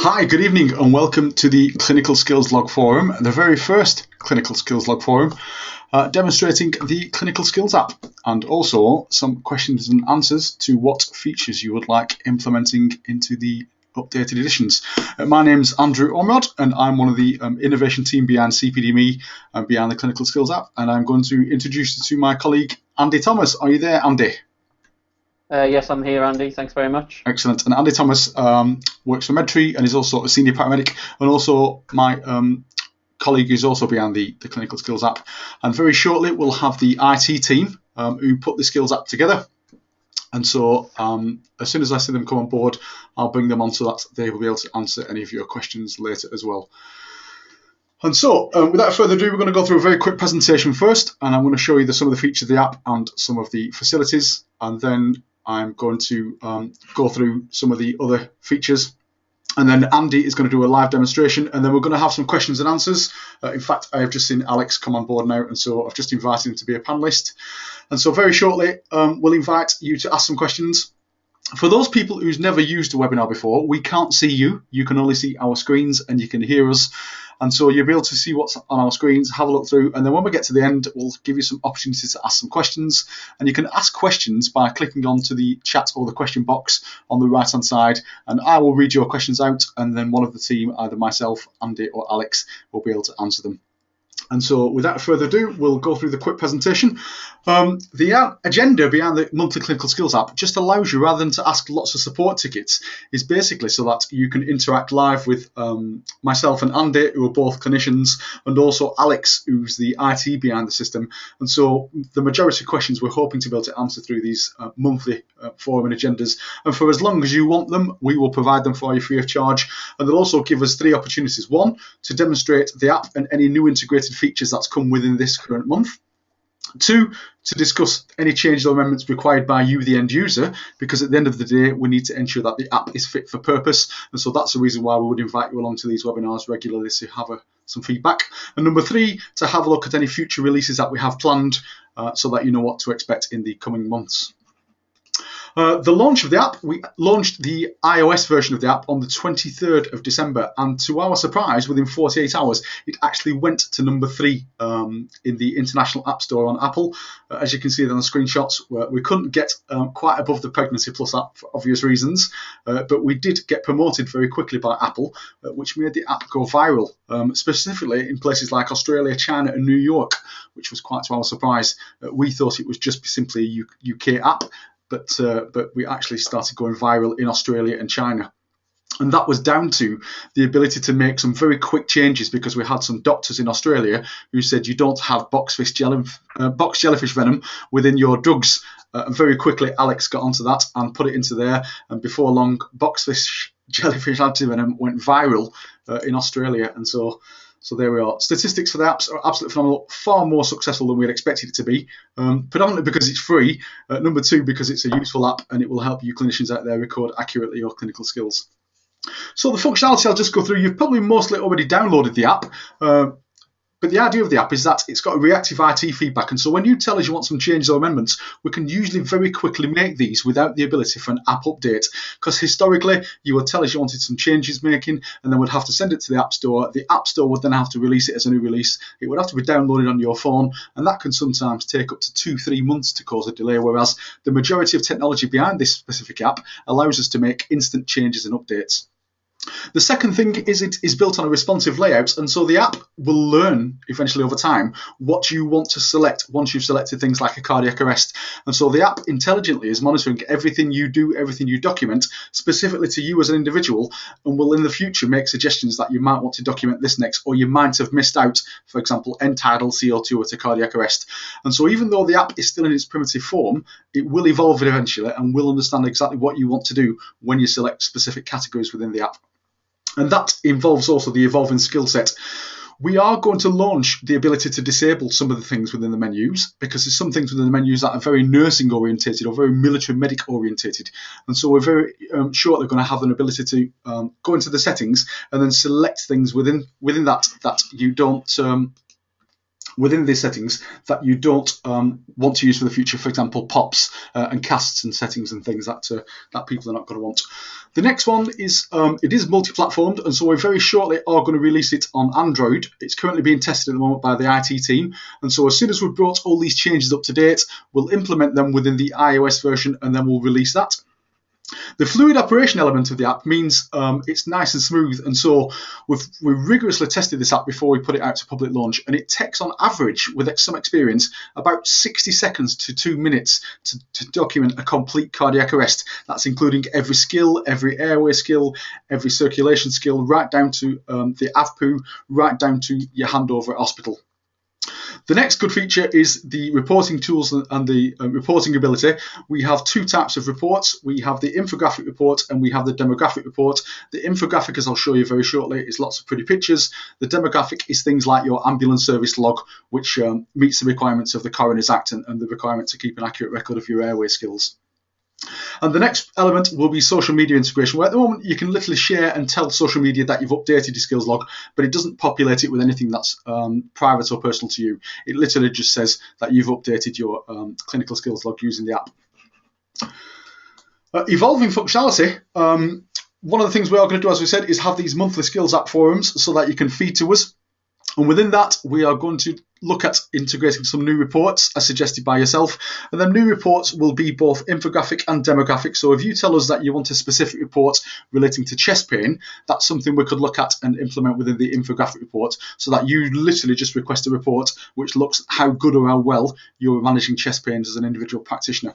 Hi, good evening, and welcome to the Clinical Skills Log Forum, the very first Clinical Skills Log Forum, demonstrating the Clinical Skills app, and also some questions and answers to what features you would like implementing into the updated editions. My name's Andrew Ormrod, and I'm one of the innovation team behind CPDME and behind the Clinical Skills app, and I'm going to introduce you to my colleague, Andy Thomas. Are you there, Andy? Yes, I'm here, Andy. Thanks very much. Excellent. And Andy Thomas works for Medtree and is also a senior paramedic, and also my colleague who's also behind the Clinical Skills app. And very shortly, we'll have the IT team who put the Skills app together. And so as soon as I see them come on board, I'll bring them on so that they will be able to answer any of your questions later as well. And so, without further ado, we're going to go through a very quick presentation first, and I'm going to show you some of the features of the app and some of the facilities, and then I'm going to go through some of the other features, and then Andy is going to do a live demonstration, and then we're going to have some questions and answers. In fact, I have just seen Alex come on board now, and so I've just invited him to be a panelist. And so very shortly, we'll invite you to ask some questions. For those people who's never used a webinar before, we can't see you. You can only see our screens, and you can hear us. And so you'll be able to see what's on our screens, have a look through, and then when we get to the end, we'll give you some opportunities to ask some questions. And you can ask questions by clicking onto the chat or the question box on the right-hand side, and I will read your questions out, and then one of the team, either myself, Andy, or Alex, will be able to answer them. And so without further ado, we'll go through the quick presentation. The agenda behind the monthly Clinical Skills app just allows you, rather than to ask lots of support tickets, is basically so that you can interact live with myself and Andy, who are both clinicians, and also Alex, who's the IT behind the system. And so the majority of questions we're hoping to be able to answer through these monthly forum and agendas. And for as long as you want them, we will provide them for you free of charge. And they'll also give us 3 opportunities. 1, to demonstrate the app and any new integrated features that's come within this current month. 2, to discuss any changes or amendments required by you, the end user, because at the end of the day, we need to ensure that the app is fit for purpose. And so that's the reason why we would invite you along to these webinars regularly, to have some feedback. And number 3, to have a look at any future releases that we have planned, so that you know what to expect in the coming months. The launch of the app, we launched the iOS version of the app on the 23rd of December, and to our surprise, within 48 hours, it actually went to number 3 in the International App Store on Apple. As you can see on the screenshots, we couldn't get quite above the Pregnancy Plus app for obvious reasons, but we did get promoted very quickly by Apple, which made the app go viral, specifically in places like Australia, China, and New York, which was quite to our surprise. We thought it was just simply a UK app, but we actually started going viral in Australia and China. And that was down to the ability to make some very quick changes, because we had some doctors in Australia who said you don't have box jellyfish venom within your drugs. And very quickly, Alex got onto that and put it into there. And before long, boxfish jellyfish antivenom went viral in Australia. And so there we are. Statistics for the apps are absolutely phenomenal, far more successful than we had expected it to be, predominantly because it's free, number 2, because it's a useful app and it will help you clinicians out there record accurately your clinical skills. So the functionality I'll just go through, you've probably mostly already downloaded the app, but the idea of the app is that it's got a reactive IT feedback, and so when you tell us you want some changes or amendments, we can usually very quickly make these without the ability for an app update, because historically you would tell us you wanted some changes making, and then we'd have to send it to the App Store. The App Store would then have to release it as a new release. It would have to be downloaded on your phone, and that can sometimes take up to 2-3 months to cause a delay, whereas the majority of technology behind this specific app allows us to make instant changes and updates. The second thing is it is built on a responsive layout, and so the app will learn eventually over time what you want to select once you've selected things like a cardiac arrest. And so the app intelligently is monitoring everything you do, everything you document, specifically to you as an individual, and will in the future make suggestions that you might want to document this next, or you might have missed out, for example, end tidal CO2 at a cardiac arrest. And so even though the app is still in its primitive form, it will evolve eventually and will understand exactly what you want to do when you select specific categories within the app. And that involves also the evolving skill set. We are going to launch the ability to disable some of the things within the menus, because there's some things within the menus that are very nursing orientated or very military medic orientated. And so we're very shortly going to have an ability to go into the settings and then select things within that you don't within these settings that you don't want to use for the future. For example, pops and casts and settings and things that people are not going to want. The next one is it is multi-platformed, and so we very shortly are going to release it on Android. It's currently being tested at the moment by the IT team, and so as soon as we've brought all these changes up to date, we'll implement them within the iOS version, and then we'll release that. The fluid operation element of the app means it's nice and smooth, and so we've rigorously tested this app before we put it out to public launch, and it takes on average, with some experience, about 60 seconds to 2 minutes to document a complete cardiac arrest. That's including every skill, every airway skill, every circulation skill, right down to the AVPU, right down to your handover at hospital. The next good feature is the reporting tools and the reporting ability. We have two types of reports. We have the infographic report and we have the demographic report. The infographic, as I'll show you very shortly, is lots of pretty pictures. The demographic is things like your ambulance service log, which meets the requirements of the Coroner's Act and the requirement to keep an accurate record of your airway skills. And the next element will be social media integration, where at the moment you can literally share and tell social media that you've updated your skills log, but it doesn't populate it with anything that's private or personal to you. It literally just says that you've updated your clinical skills log using the app. Evolving functionality. One of the things we are going to do, as we said, is have these monthly skills app forums so that you can feed to us. And within that, we are going to look at integrating some new reports as suggested by yourself. And then new reports will be both infographic and demographic. So if you tell us that you want a specific report relating to chest pain, that's something we could look at and implement within the infographic report, so that you literally just request a report which looks how good or how well you're managing chest pains as an individual practitioner.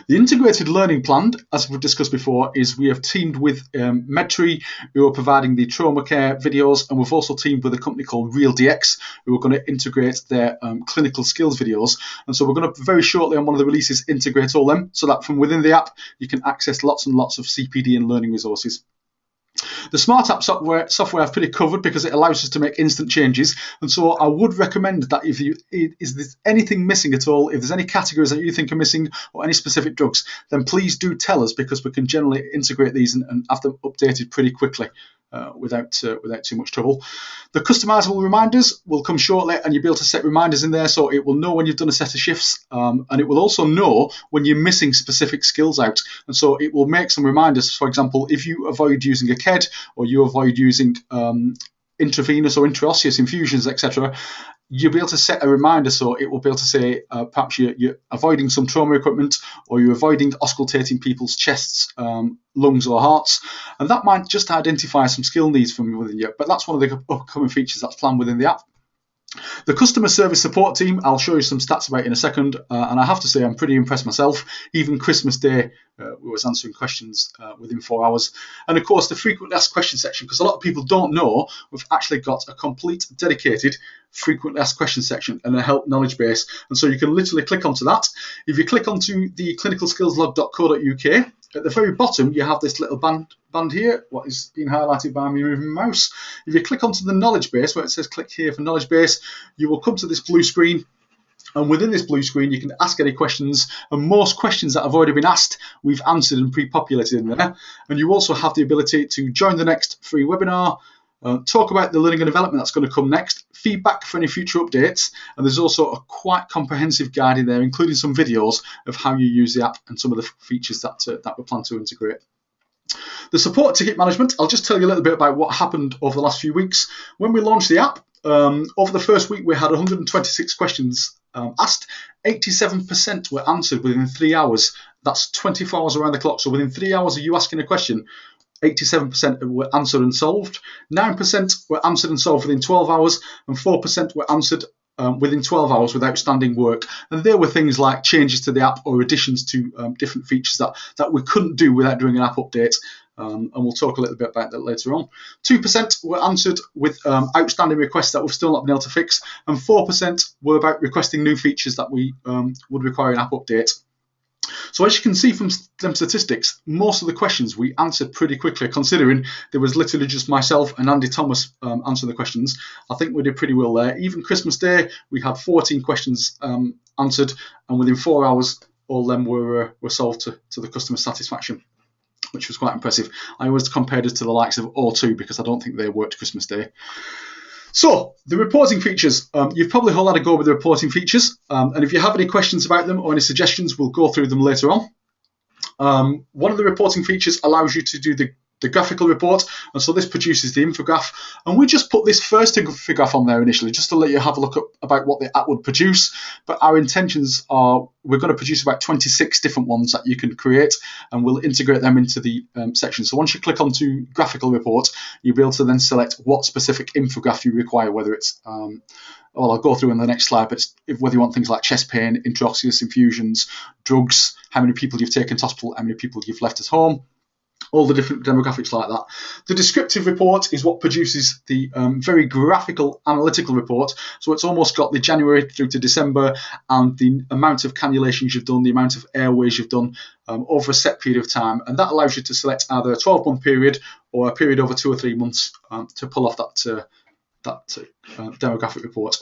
The integrated learning plan, as we've discussed before, is we have teamed with Medtree, who are providing the trauma care videos, and we've also teamed with a company called RealDX, who are going to integrate their clinical skills videos. And so we're going to very shortly on one of the releases integrate all them, so that from within the app you can access lots and lots of CPD and learning resources. The Smart App software I've pretty covered because it allows us to make instant changes, and so I would recommend that if there's anything missing at all, if there's any categories that you think are missing or any specific drugs, then please do tell us, because we can generally integrate these and have them updated pretty quickly without too much trouble. The customizable reminders will come shortly, and you'll be able to set reminders in there, so it will know when you've done a set of shifts, and it will also know when you're missing specific skills out, and so it will make some reminders. For example, if you avoid using a KED or you avoid using intravenous or intraosseous infusions, etc., you'll be able to set a reminder, so it will be able to say perhaps you're avoiding some trauma equipment, or you're avoiding auscultating people's chests, lungs or hearts, and that might just identify some skill needs from within you. But that's one of the upcoming features that's planned within the app. The customer service support team, I'll show you some stats about in a second, and I have to say I'm pretty impressed myself. Even Christmas Day, we was answering questions within 4 hours. And of course, the frequently asked questions section, because a lot of people don't know, we've actually got a complete dedicated frequently asked questions section and a help knowledge base. And so you can literally click onto that. If you click onto the clinicalskillslog.co.uk, at the very bottom, you have this little band here, what is being highlighted by me moving my mouse. If you click onto the knowledge base, where it says click here for knowledge base, you will come to this blue screen. And within this blue screen, you can ask any questions. And most questions that have already been asked, we've answered and pre-populated in there. And you also have the ability to join the next free webinar, talk about the learning and development that's going to come next, feedback for any future updates, and there's also a quite comprehensive guide in there, including some videos of how you use the app and some of the features that we plan to integrate. The support ticket management, I'll just tell you a little bit about what happened over the last few weeks. When we launched the app, over the first week we had 126 questions asked. 87% were answered within 3 hours. That's 24 hours around the clock. So within 3 hours of you asking a question, 87% were answered and solved. 9% were answered and solved within 12 hours, and 4% were answered within 12 hours with outstanding work. And there were things like changes to the app or additions to different features that we couldn't do without doing an app update. And we'll talk a little bit about that later on. 2% were answered with outstanding requests that we've still not been able to fix, and 4% were about requesting new features that we would require an app update. So as you can see from them statistics, most of the questions we answered pretty quickly, considering there was literally just myself and Andy Thomas answering the questions. I think we did pretty well there. Even Christmas Day, we had 14 questions answered, and within 4 hours, all of them were solved to the customer satisfaction, which was quite impressive. I always compared it to the likes of O2 because I don't think they worked Christmas Day. So, the reporting features. You've probably all had a go with the reporting features, and if you have any questions about them or any suggestions, we'll go through them later on. One of the reporting features allows you to do the graphical report, and so this produces the infograph, and we just put this first infograph on there initially just to let you have a look at about what the app would produce, but our intentions are we're going to produce about 26 different ones that you can create, and we'll integrate them into the section. So once you click onto graphical report, you'll be able to then select what specific infograph you require, whether it's well, I'll go through in the next slide, but whether you want things like chest pain, intraosseous infusions, drugs, how many people you've taken to hospital, how many people you've left at home, all the different demographics like that. The descriptive report is what produces the very graphical analytical report. So it's almost got the January through to December and the amount of cannulations you've done, the amount of airways you've done over a set period of time. And that allows you to select either a 12-month period or a period over 2 or 3 months to pull off that demographic report.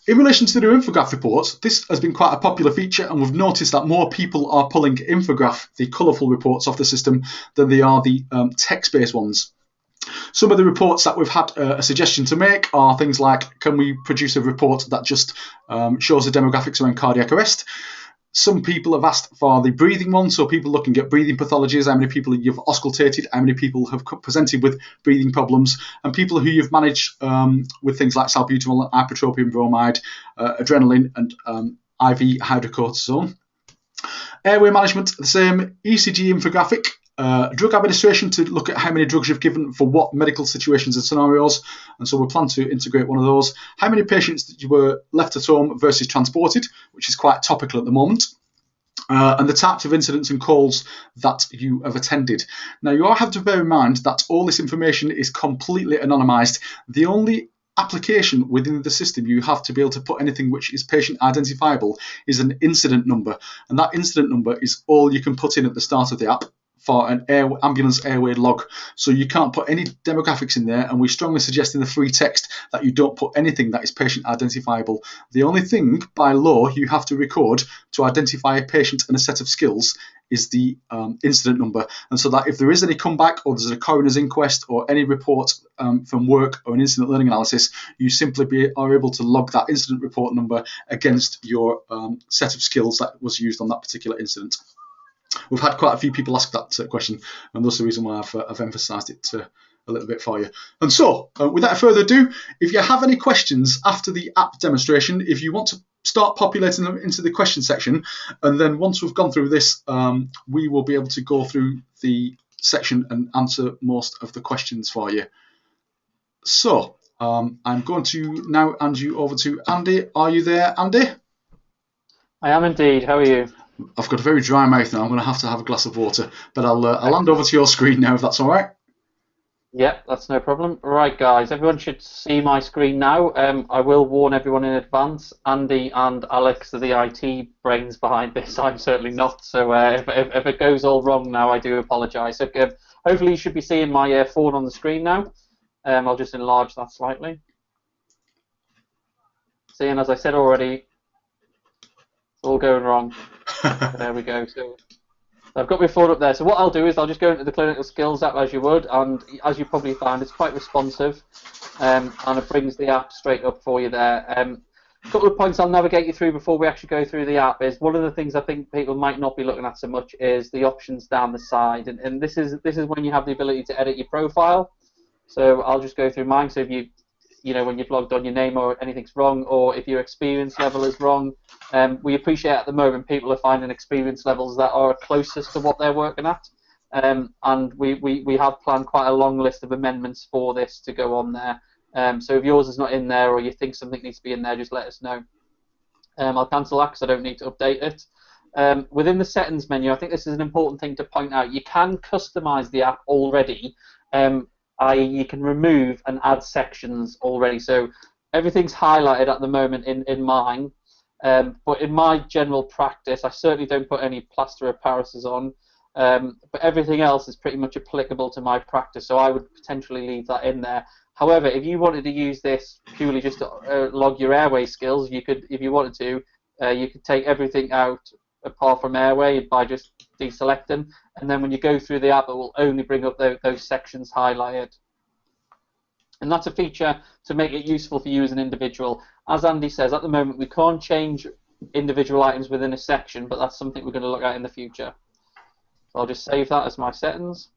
In relation to the infograph reports, this has been quite a popular feature, and we've noticed that more people are pulling infograph, the colourful reports, off the system than they are the text-based ones. Some of the reports that we've had a suggestion to make are things like, can we produce a report that just shows the demographics around cardiac arrest? Some people have asked for the breathing one, so people looking at breathing pathologies, how many people you've auscultated, how many people have presented with breathing problems, and people who you've managed with things like salbutamol, ipratropium bromide, adrenaline, and IV hydrocortisone. Airway management, the same. ECG infographic. Drug administration to look at how many drugs you've given for what medical situations and scenarios, and so we plan to integrate one of those. How many patients that you were left at home versus transported, which is quite topical at the moment. And the types of incidents and calls that you have attended. Now, you all have to bear in mind that all this information is completely anonymised. The only application within the system you have to be able to put anything which is patient identifiable is an incident number, and that incident number is all you can put in at the start of the app for an ambulance airway log. So you can't put any demographics in there, and we strongly suggest in the free text that you don't put anything that is patient identifiable. The only thing by law you have to record to identify a patient and a set of skills is the incident number, and so that if there is any comeback or there's a coroner's inquest or any report from work or an incident learning analysis, you simply are able to log that incident report number against your set of skills that was used on that particular incident. We've had quite a few people ask that question, and that's the reason why I've emphasised it a little bit for you. And so, without further ado, if you have any questions after the app demonstration, if you want to start populating them into the question section, and then once we've gone through this, we will be able to go through the section and answer most of the questions for you. So, I'm going to now hand you over to Andy. Are you there, Andy? I am indeed. How are you? I've got a very dry mouth now. I'm going to have a glass of water, but I'll hand over to your screen now if that's all right. Yep, that's no problem. Right, guys, everyone should see my screen now. I will warn everyone in advance. Andy and Alex are the IT brains behind this. I'm certainly not. So if it goes all wrong now, I do apologise. So, hopefully you should be seeing my phone on the screen now. I'll just enlarge that slightly. See, and as I said already, it's all going wrong. There we go. So I've got my phone up there. So what I'll do is I'll just go into the clinical skills app as you would, and as you probably found, it's quite responsive, and it brings the app straight up for you there. A couple of points I'll navigate you through before we actually go through the app is one of the things I think people might not be looking at so much is the options down the side, and this is when you have the ability to edit your profile. So I'll just go through mine. So if you know, when you've logged on, your name or anything's wrong, or if your experience level is wrong. We appreciate at the moment people are finding experience levels that are closest to what they're working at, and we have planned quite a long list of amendments for this to go on there. So if yours is not in there or you think something needs to be in there, just let us know. I'll cancel that because I don't need to update it. Within the settings menu, I think this is an important thing to point out. You can customize the app already. I.e. you can remove and add sections already. So everything's highlighted at the moment in mine, but in my general practice, I certainly don't put any plaster of Paris on, but everything else is pretty much applicable to my practice, so I would potentially leave that in there. However, if you wanted to use this purely just to log your airway skills, you could, if you wanted to, you could take everything out apart from airway by just deselecting, and then when you go through the app, it will only bring up those sections highlighted. And that's a feature to make it useful for you as an individual. As Andy says, at the moment we can't change individual items within a section, but that's something we're going to look at in the future. So I'll just save that as my settings.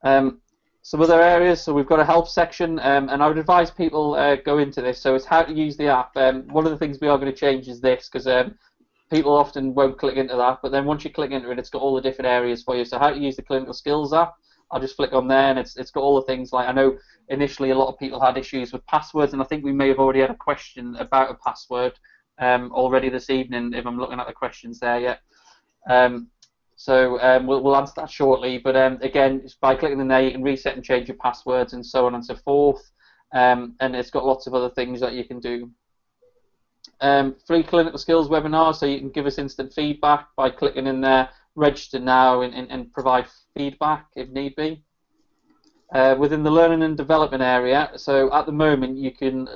Some other areas, so we've got a help section, and I would advise people go into this. So it's how to use the app. One of the things we are going to change is this, because people often won't click into that, but then once you click into it, it's got all the different areas for you. So how to use the clinical skills app, I'll just flick on there, and it's got all the things like, I know initially a lot of people had issues with passwords, and I think we may have already had a question about a password already this evening, if I'm looking at the questions there yet. So we'll answer that shortly, but again, just by clicking in there, you can reset and change your passwords and so on and so forth, and it's got lots of other things that you can do. Free clinical skills webinars, so you can give us instant feedback by clicking in there, register now, and provide feedback if need be. Within the learning and development area, so at the moment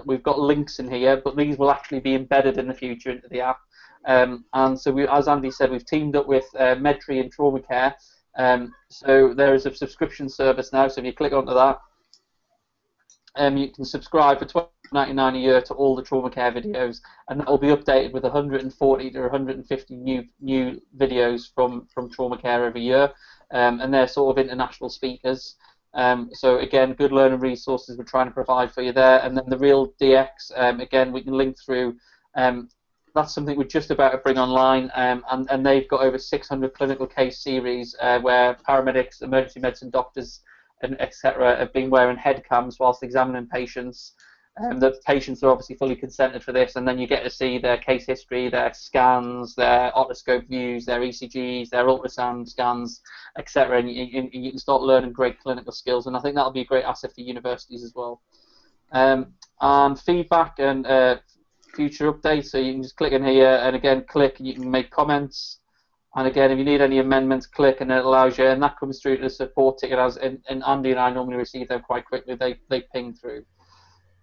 we've got links in here, but these will actually be embedded in the future into the app. And so, as Andy said, we've teamed up with Medtree and Trauma Care. So there is a subscription service now. So if you click onto that, you can subscribe for $12.99 a year to all the Trauma Care videos, and that will be updated with 140 to 150 new videos from Trauma Care every year, and they're sort of international speakers. So again, good learning resources we're trying to provide for you there. And then the Real DX, again, we can link through. That's something we're just about to bring online, and they've got over 600 clinical case series where paramedics, emergency medicine doctors, and etc. have been wearing head cams whilst examining patients. The patients are obviously fully consented for this, and then you get to see their case history, their scans, their otoscope views, their ECGs, their ultrasound scans, etc. And you can start learning great clinical skills, and I think that'll be a great asset for universities as well. And feedback and future updates, so you can just click in here, and again, click, and you can make comments. And again, if you need any amendments, click, and it allows you, and that comes through to the support ticket. And Andy and I normally receive them quite quickly. They ping through.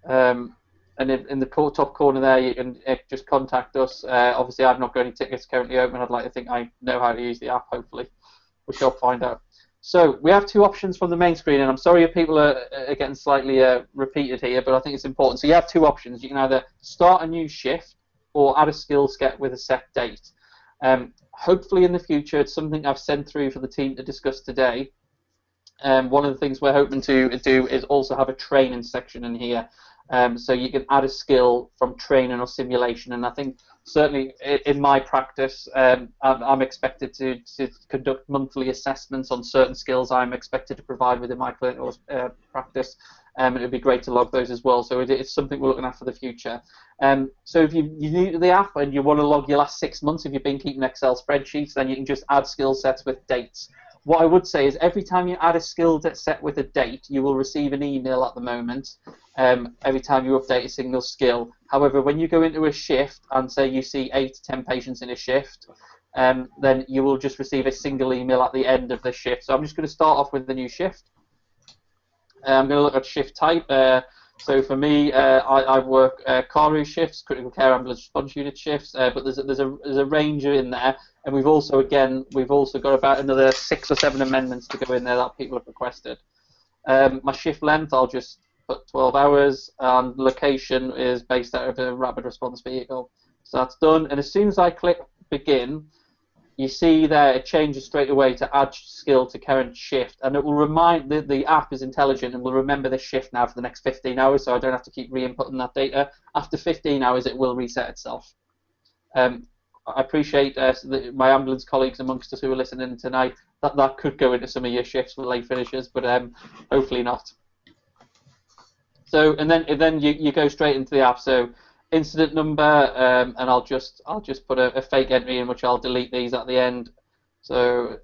And in the top corner there, you can just contact us. Obviously, I've not got any tickets currently open. I'd like to think I know how to use the app, hopefully. We shall find out. So we have two options from the main screen, and I'm sorry if people are getting slightly repeated here, but I think it's important. So you have two options. You can either start a new shift or add a skill set with a set date. Hopefully in the future, it's something I've sent through for the team to discuss today. One of the things we're hoping to do is also have a training section in here. So you can add a skill from training or simulation, and I think certainly in my practice, I'm expected to conduct monthly assessments on certain skills I'm expected to provide within my clinical practice, and it would be great to log those as well. So it's something we're looking at for the future. So if you're new to the app and you want to log your last 6 months, if you've been keeping Excel spreadsheets, then you can just add skill sets with dates. What I would say is every time you add a skill set with a date, you will receive an email at the moment every time you update a single skill. However, when you go into a shift and say you see 8 to 10 patients in a shift, then you will just receive a single email at the end of the shift. So I'm just going to start off with the new shift. I'm going to look at shift type. So for me, I work CARU shifts, critical care ambulance response unit shifts, but there's a range in there, and we've also got about another 6 or 7 amendments to go in there that people have requested. My shift length, I'll just put 12 hours, and location is based out of a rapid response vehicle. So that's done, and as soon as I click begin, you see that it changes straight away to add skill to current shift, and it will remind, the app is intelligent and will remember this shift now for the next 15 hours, so I don't have to keep re-inputting that data. After 15 hours, it will reset itself. I appreciate my ambulance colleagues amongst us who are listening tonight, that could go into some of your shifts for late finishers, but hopefully not. So, and then you go straight into the app. So, incident number, and I'll just put a fake entry in, which I'll delete these at the end. So,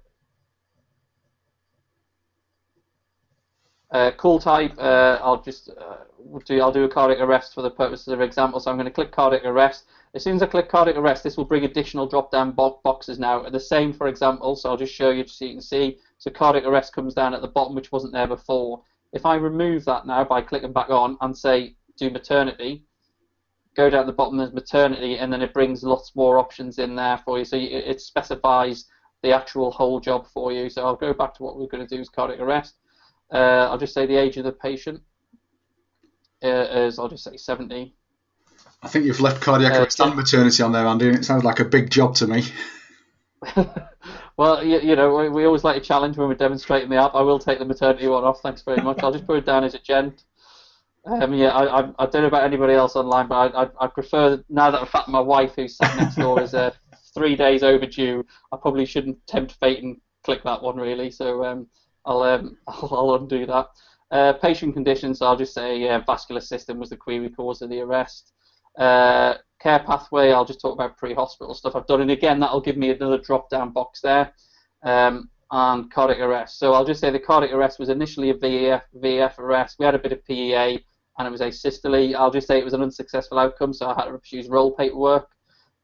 call type, I'll do a cardiac arrest for the purposes of example. So I'm going to click cardiac arrest. As soon as I click cardiac arrest, this will bring additional drop-down boxes now. The same for example. So I'll just show you so you can see. So cardiac arrest comes down at the bottom, which wasn't there before. If I remove that now by clicking back on and say do maternity, go down the bottom, there's maternity, and then it brings lots more options in there for you. So it specifies the actual whole job for you. So I'll go back to what we're going to do is cardiac arrest. I'll just say the age of the patient. is, I'll just say 70. I think you've left cardiac arrest and maternity on there, Andy, and it sounds like a big job to me. Well, you know, we always like a challenge when we're demonstrating the app. I will take the maternity one off, thanks very much. I'll just put it down as a gent. Yeah, I don't know about anybody else online, but I prefer, now that in fact my wife who's sat next door is 3 days overdue, I probably shouldn't tempt fate and click that one really, so I'll undo that. Patient conditions, I'll just say vascular system was the query cause of the arrest. Care pathway, I'll just talk about pre-hospital stuff I've done, and again that'll give me another drop-down box there. And cardiac arrest. So I'll just say the cardiac arrest was initially a VEF arrest. We had a bit of PEA, and it was asystole. I'll just say it was an unsuccessful outcome, so I had to refuse roll paperwork.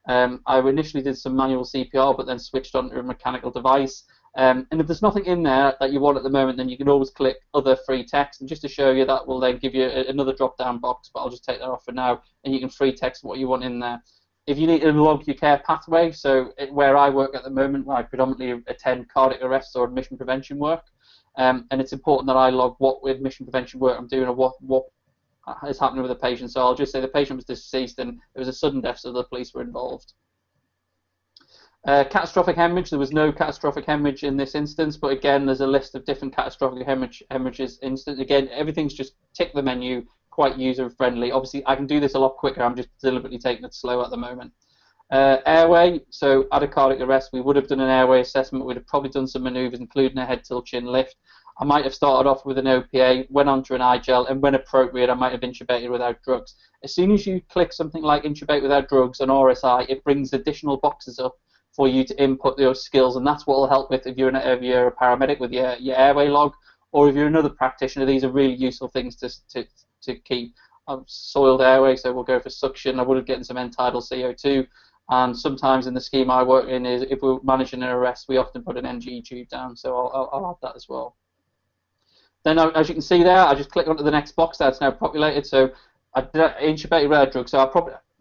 I initially did some manual CPR, but then switched onto a mechanical device. And if there's nothing in there that you want at the moment, then you can always click other free text, and just to show you, that will then give you another drop-down box, but I'll just take that off for now, and you can free text what you want in there. If you need to log your care pathway, so where I work at the moment, I predominantly attend cardiac arrests or admission prevention work, and it's important that I log what admission prevention work I'm doing or what is happening with the patient. So I'll just say the patient was deceased and it was a sudden death, so the police were involved. Catastrophic hemorrhage, there was no catastrophic hemorrhage in this instance, but again there's a list of different catastrophic hemorrhages instance. Again, everything's just tick the menu, quite user friendly. Obviously I can do this a lot quicker, I'm just deliberately taking it slow at the moment. Airway, so at a cardiac arrest we would have done an airway assessment, we'd have probably done some manoeuvres including a head till chin lift. I might have started off with an OPA, went on to an I-gel, and when appropriate I might have intubated without drugs. As soon as you click something like intubate without drugs on RSI, it brings additional boxes up for you to input those skills, and that's what will help with if you're a paramedic with your airway log, or if you're another practitioner. These are really useful things to keep. Soiled airway, so we'll go for suction. I would have gotten some end-tidal CO2, and sometimes in the scheme I work in, is if we're managing an arrest, we often put an NG tube down, so I'll add that as well. Then, as you can see there, I just click onto the next box that's now populated. So I intubated rare drugs, so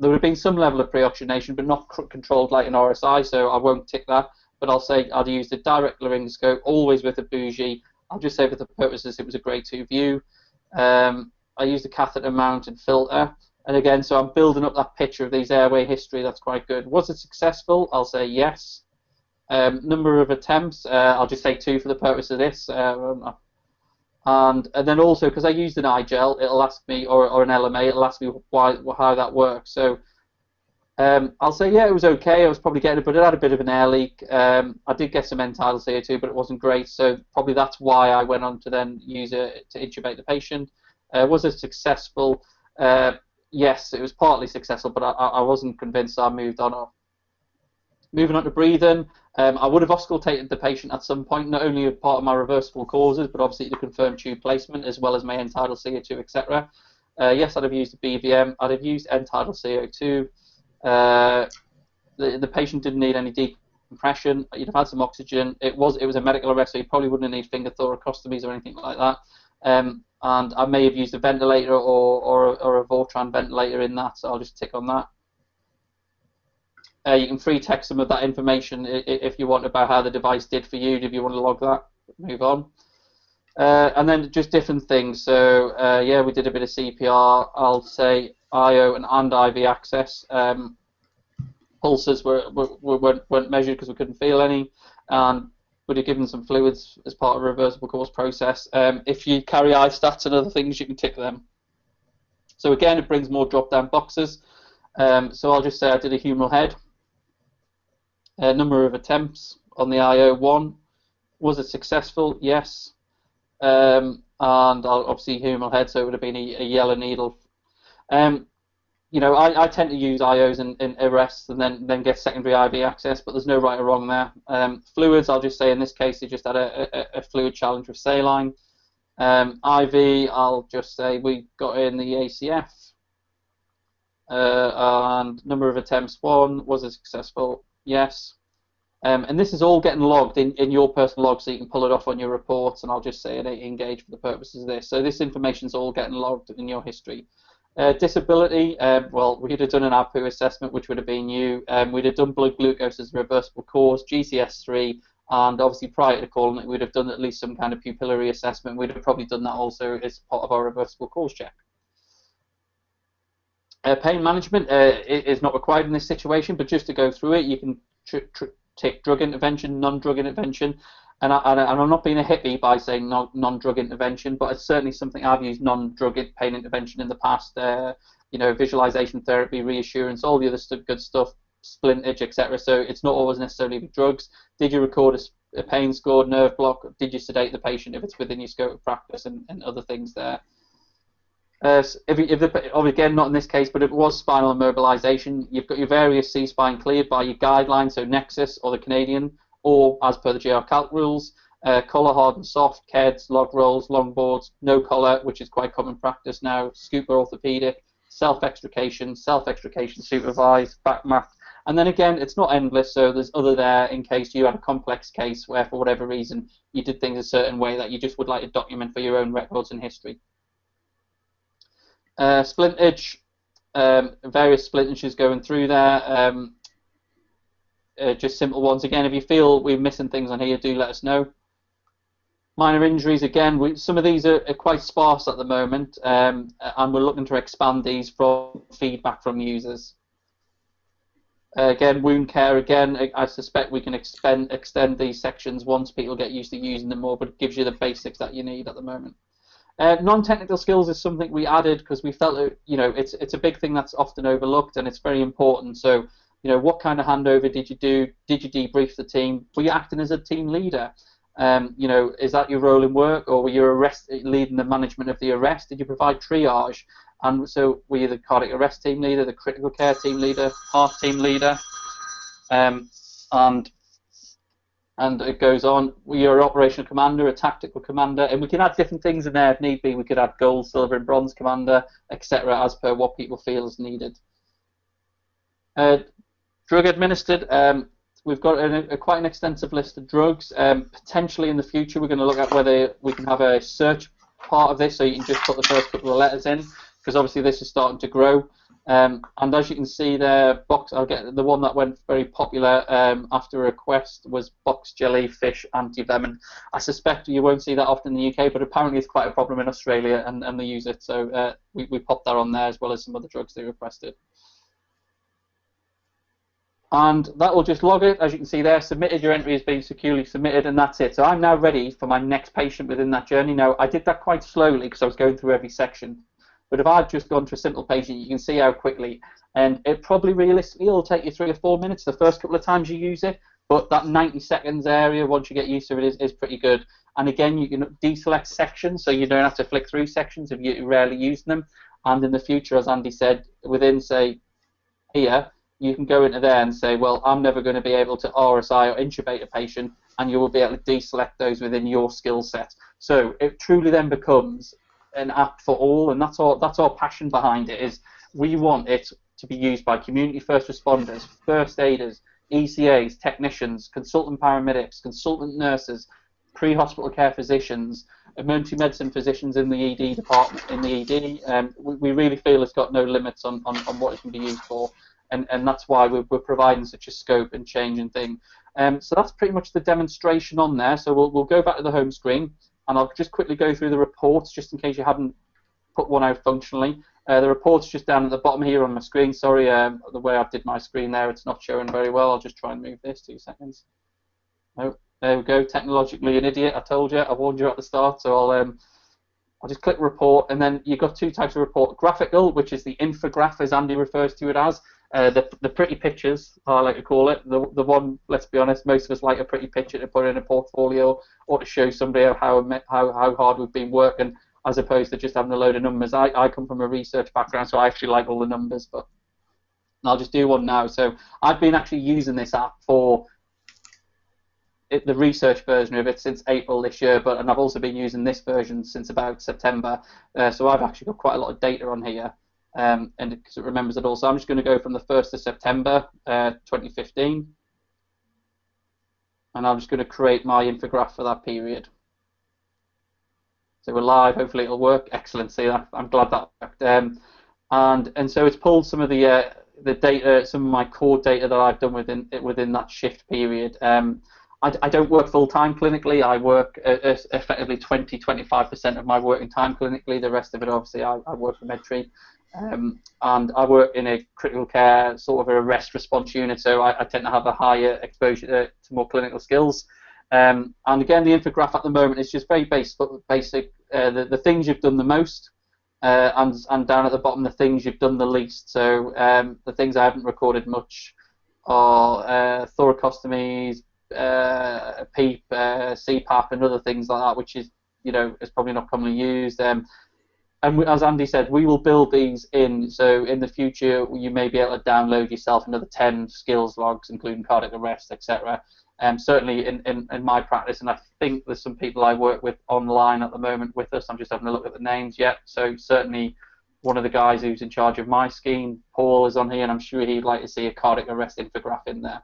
there would have been some level of pre-oxygenation, but not controlled like an RSI, so I won't tick that. But I'll say I'd used a direct laryngoscope, always with a bougie. I'll just say for the purposes it was a grade 2 view. I used a catheter mount and filter. And again, so I'm building up that picture of these airway history. That's quite good. Was it successful? I'll say yes. Number of attempts, I'll just say 2 for the purpose of this. And then also, because I used an I-gel, it'll ask me, or an LMA, it'll ask me how that works. So I'll say, yeah, it was okay. I was probably getting it, but it had a bit of an air leak. I did get some end-tidal CO2, but it wasn't great. So probably that's why I went on to then use it to intubate the patient. Was it successful? Yes, it was partly successful, but I wasn't convinced, so I moved on. Moving on to breathing, I would have auscultated the patient at some point, not only as part of my reversible causes, but obviously to confirm tube placement, as well as my end-tidal CO2, etc. Yes, I'd have used a BVM. I'd have used end-tidal CO2. The patient didn't need any decompression. You'd have had some oxygen. It was a medical arrest, so you probably wouldn't need finger thoracostomies or anything like that. And I may have used a ventilator or a Voltran ventilator in that, so I'll just tick on that. You can free text some of that information if you want about how the device did for you, if you want to log that. Move on. And then just different things. So yeah, we did a bit of CPR. I'll say IO and IV access. Pulses weren't measured because we couldn't feel any, and would have given some fluids as part of a reversible cause process. If you carry I-stats and other things, you can tick them. So again, it brings more drop-down boxes. So I'll just say I did a humeral head. Number of attempts on the IO1. Was it successful? Yes. And obviously humeral head, so it would have been a yellow needle. You know, I tend to use IOs in arrests and then get secondary IV access, but there's no right or wrong there. Fluids, I'll just say in this case, they just had a fluid challenge with saline. IV, I'll just say we got in the ACF. And number of attempts 1. Was it successful? Yes. And this is all getting logged in your personal log, so you can pull it off on your reports, and I'll just say it engage for the purposes of this. So this information is all getting logged in your history. Disability, well, we'd have done an APU assessment, which would have been you. We'd have done blood glucose as a reversible cause, GCS3, and obviously prior to calling it, we'd have done at least some kind of pupillary assessment. We'd have probably done that also as part of our reversible cause check. Pain management is not required in this situation, but just to go through it, you can take drug intervention, non-drug intervention, and I'm not being a hippie by saying non-drug intervention, but it's certainly something I've used non-drug pain intervention in the past. Visualization therapy, reassurance, all the other good stuff, splintage, etc. So it's not always necessarily with drugs. Did you record a pain score, nerve block? Did you sedate the patient if it's within your scope of practice, and other things there? Again, not in this case, but if it was spinal immobilization, you've got your various C-spine cleared by your guidelines, so Nexus or the Canadian, or as per the JR Calc rules, collar, hard and soft, KEDS, log rolls, longboards, no collar, which is quite common practice now, scuba orthopedic, self-extrication supervised, back mat. And then again, it's not endless, so there's other there in case you had a complex case where for whatever reason you did things a certain way that you just would like to document for your own records and history. Splintage, various splintages going through there, just simple ones. Again, if you feel we're missing things on here, do let us know. Minor injuries, again, some of these are quite sparse at the moment, and we're looking to expand these from feedback from users. Again, wound care, again, I suspect we can extend these sections once people get used to using them more, but it gives you the basics that you need at the moment. Non-technical skills is something we added because we felt that, it's a big thing that's often overlooked and it's very important. So, what kind of handover did you do? Did you debrief the team? Were you acting as a team leader? Is that your role in work, or were you leading the management of the arrest? Did you provide triage? And so were you the cardiac arrest team leader, the critical care team leader, heart team leader? And it goes on. You're an operational commander, a tactical commander, and we can add different things in there if need be. We could add gold, silver, and bronze commander, etc., as per what people feel is needed. Drug administered. We've got quite an extensive list of drugs. Potentially in the future, we're going to look at whether we can have a search part of this, so you can just put the first couple of letters in, because obviously this is starting to grow. And as you can see there, I'll get the one that went very popular after a request was box jellyfish anti-venom. I suspect you won't see that often in the UK, but apparently it's quite a problem in Australia, and they use it. So we popped that on there as well as some other drugs they requested. And that will just log it. As you can see there, submitted, your entry is being securely submitted, and that's it. So I'm now ready for my next patient within that journey. Now, I did that quite slowly because I was going through every section. But if I've just gone to a simple patient, you can see how quickly, and it probably realistically will take you 3 or 4 minutes the first couple of times you use it, but that 90 seconds area, once you get used to it, is pretty good. And again, you can deselect sections, so you don't have to flick through sections if you rarely use them. And in the future, as Andy said, within, say, here, you can go into there and say, well, I'm never going to be able to RSI or intubate a patient, and you will be able to deselect those within your skill set. So it truly then becomes an app for all, and that's our passion behind it. Is we want it to be used by community first responders, first aiders, ECAs, technicians, consultant paramedics, consultant nurses, pre-hospital care physicians, emergency medicine physicians in the ED department, in the ED. We really feel it's got no limits on what it can be used for, and that's why we're providing such a scope and changing thing. So that's pretty much the demonstration on there. So we'll go back to the home screen, and I'll just quickly go through the reports just in case you haven't put one out functionally. The report's just down at the bottom here on my screen. Sorry, the way I did my screen there, it's not showing very well. I'll just try and move this 2 seconds. Oh, there we go. Technologically an idiot. I told you. I warned you at the start. So I'll just click report, and then you've got 2 types of report. Graphical, which is the infograph, as Andy refers to it as. The pretty pictures, I like to call it. The one, let's be honest, most of us like a pretty picture to put in a portfolio or to show somebody how hard we've been working, as opposed to just having a load of numbers. I come from a research background, so I actually like all the numbers, but I'll just do one now. So I've been actually using this app for the research version of it since April this year, and I've also been using this version since about September. So I've actually got quite a lot of data on here. And because it remembers it all. So I'm just going to go from the 1st of September 2015, and I'm just going to create my infograph for that period. So we're live, hopefully it'll work. Excellent, see that? I'm glad that worked. And so it's pulled some of the data, some of my core data that I've done within that shift period. I don't work full-time clinically. I work effectively 20-25% of my working time clinically. The rest of it, obviously, I work for Medtree. And I work in a critical care sort of a arrest response unit, so I tend to have a higher exposure to more clinical skills. And again, the infograph at the moment is just very basic. The things you've done the most, and down at the bottom the things you've done the least. So the things I haven't recorded much are thoracostomies, PEEP, CPAP, and other things like that, which is is probably not commonly used. And as Andy said, we will build these in, so in the future you may be able to download yourself another 10 skills logs, including cardiac arrest, etc. Certainly in my practice, and I think there's some people I work with online at the moment with us. I'm just having a look at the names yet. So certainly one of the guys who's in charge of my scheme, Paul, is on here, and I'm sure he'd like to see a cardiac arrest infograph in there.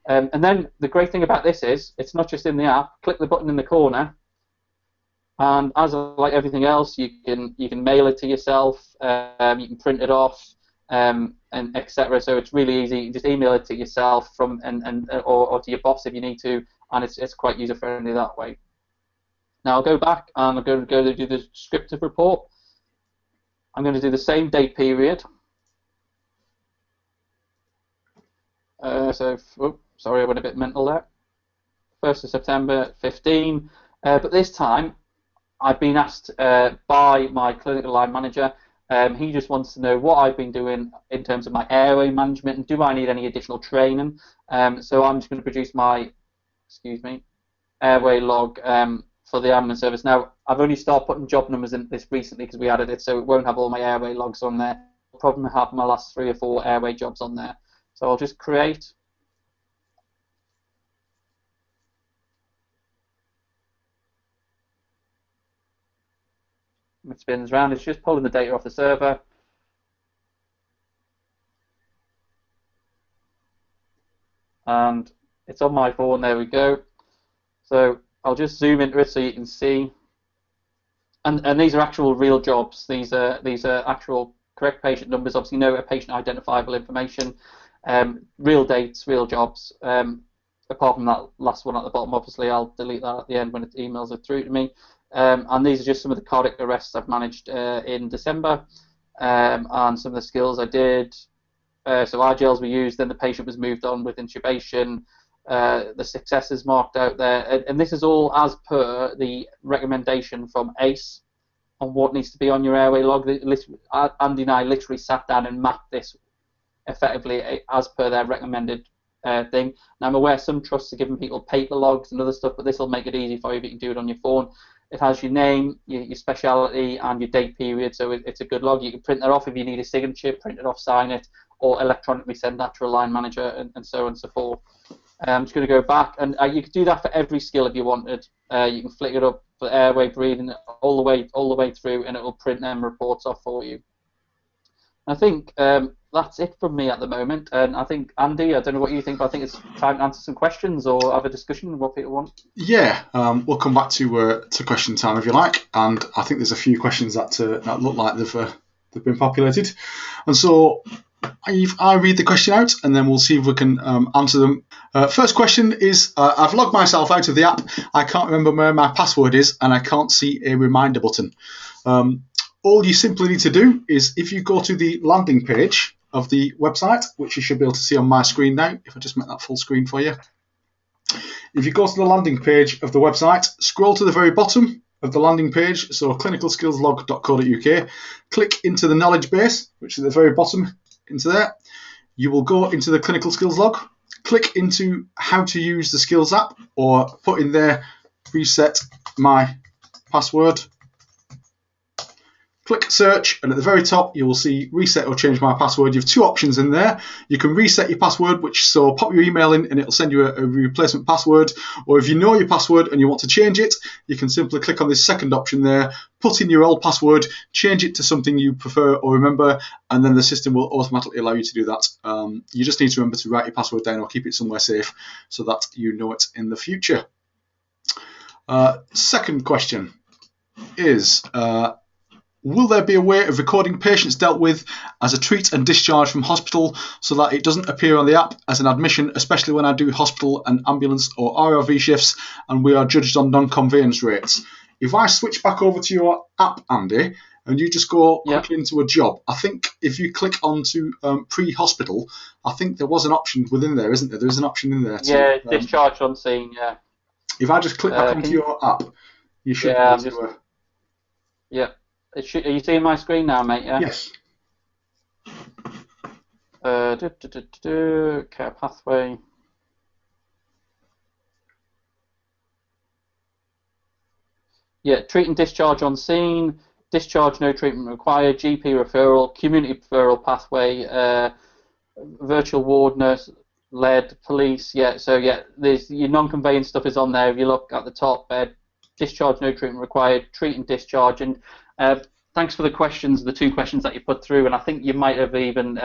And then the great thing about this is it's not just in the app. Click the button in the corner, and as like everything else, you can mail it to yourself, you can print it off, and etc. So it's really easy. You can just email it to yourself or to your boss if you need to, and it's quite user friendly that way. Now I'll go back and I'm going to go to do the descriptive report. I'm going to do the same date period. Sorry, I went a bit mental there. 1st of September 15, but this time I've been asked by my clinical line manager. He just wants to know what I've been doing in terms of my airway management and do I need any additional training. So I'm just going to produce my, airway log for the ambulance service. Now, I've only started putting job numbers in this recently because we added it, so it won't have all my airway logs on there. I'll probably have my last 3 or 4 airway jobs on there. So I'll just create. It spins around. It's just pulling the data off the server. And it's on my phone. There we go. So I'll just zoom into it so you can see. And these are actual real jobs. These are actual correct patient numbers. Obviously, no patient identifiable information. Real dates, real jobs. Apart from that last one at the bottom, obviously, I'll delete that at the end when it emails it through to me. And these are just some of the cardiac arrests I've managed in December, and some of the skills I did. So RGLs were used, then the patient was moved on with intubation. The successes marked out there, and this is all as per the recommendation from ACE on what needs to be on your airway log. Andy and I literally sat down and mapped this effectively as per their recommended thing. Now I'm aware some trusts are giving people paper logs and other stuff, but this will make it easy for you if you can do it on your phone. It has your name, your speciality, and your date period, so it's a good log. You can print that off if you need a signature, print it off, sign it, or electronically send that to a line manager, and so on and so forth. I'm just going to go back, and you could do that for every skill if you wanted. You can flick it up for airway, breathing, all the way through, and it will print them reports off for you. I think that's it from me at the moment, and I think, Andy, I don't know what you think, but I think it's time to answer some questions or have a discussion on what people want. Yeah, we'll come back to question time if you like, and I think there's a few questions that look like they've been populated, and so I read the question out, and then we'll see if we can answer them. First question is, I've logged myself out of the app. I can't remember where my password is, and I can't see a reminder button. All you simply need to do is, if you go to the landing page of the website, which you should be able to see on my screen now, if I just make that full screen for you. If you go to the landing page of the website, scroll to the very bottom of the landing page, so clinicalskillslog.co.uk, click into the knowledge base, which is at the very bottom, into there. You will go into the clinical skills log, click into how to use the skills app, or put in there reset my password. Click search, and at the very top you will see reset or change my password. You have 2 options in there. You can reset your password, so pop your email in and it'll send you a replacement password, or if you know your password and you want to change it, you can simply click on this second option there, put in your old password, change it to something you prefer or remember, and then the system will automatically allow you to do that. You just need to remember to write your password down or keep it somewhere safe so that you know it in the future. Second question is, will there be a way of recording patients dealt with as a treat and discharge from hospital so that it doesn't appear on the app as an admission, especially when I do hospital and ambulance or RRV shifts and we are judged on non-conveyance rates? If I switch back over to your app, Andy, and you just go Yeah. quickly into a job. I think if you click onto pre-hospital, I think there was an option within there, isn't there? There's an option in there. Yeah, discharge on scene. Yeah. If I just click back onto Can you? your app, you should be Yeah, able I'm just. to. Yeah. Are you seeing my screen now, mate? Yeah. Yes. Care pathway. Yeah, treat and discharge on scene, discharge no treatment required, GP referral, community referral pathway, virtual ward nurse led, police. Yeah, so yeah, there's your non-conveyance stuff is on there. If you look at the top, discharge no treatment required, treat and discharge, and thanks for the questions, the 2 questions that you put through, and I think you might have even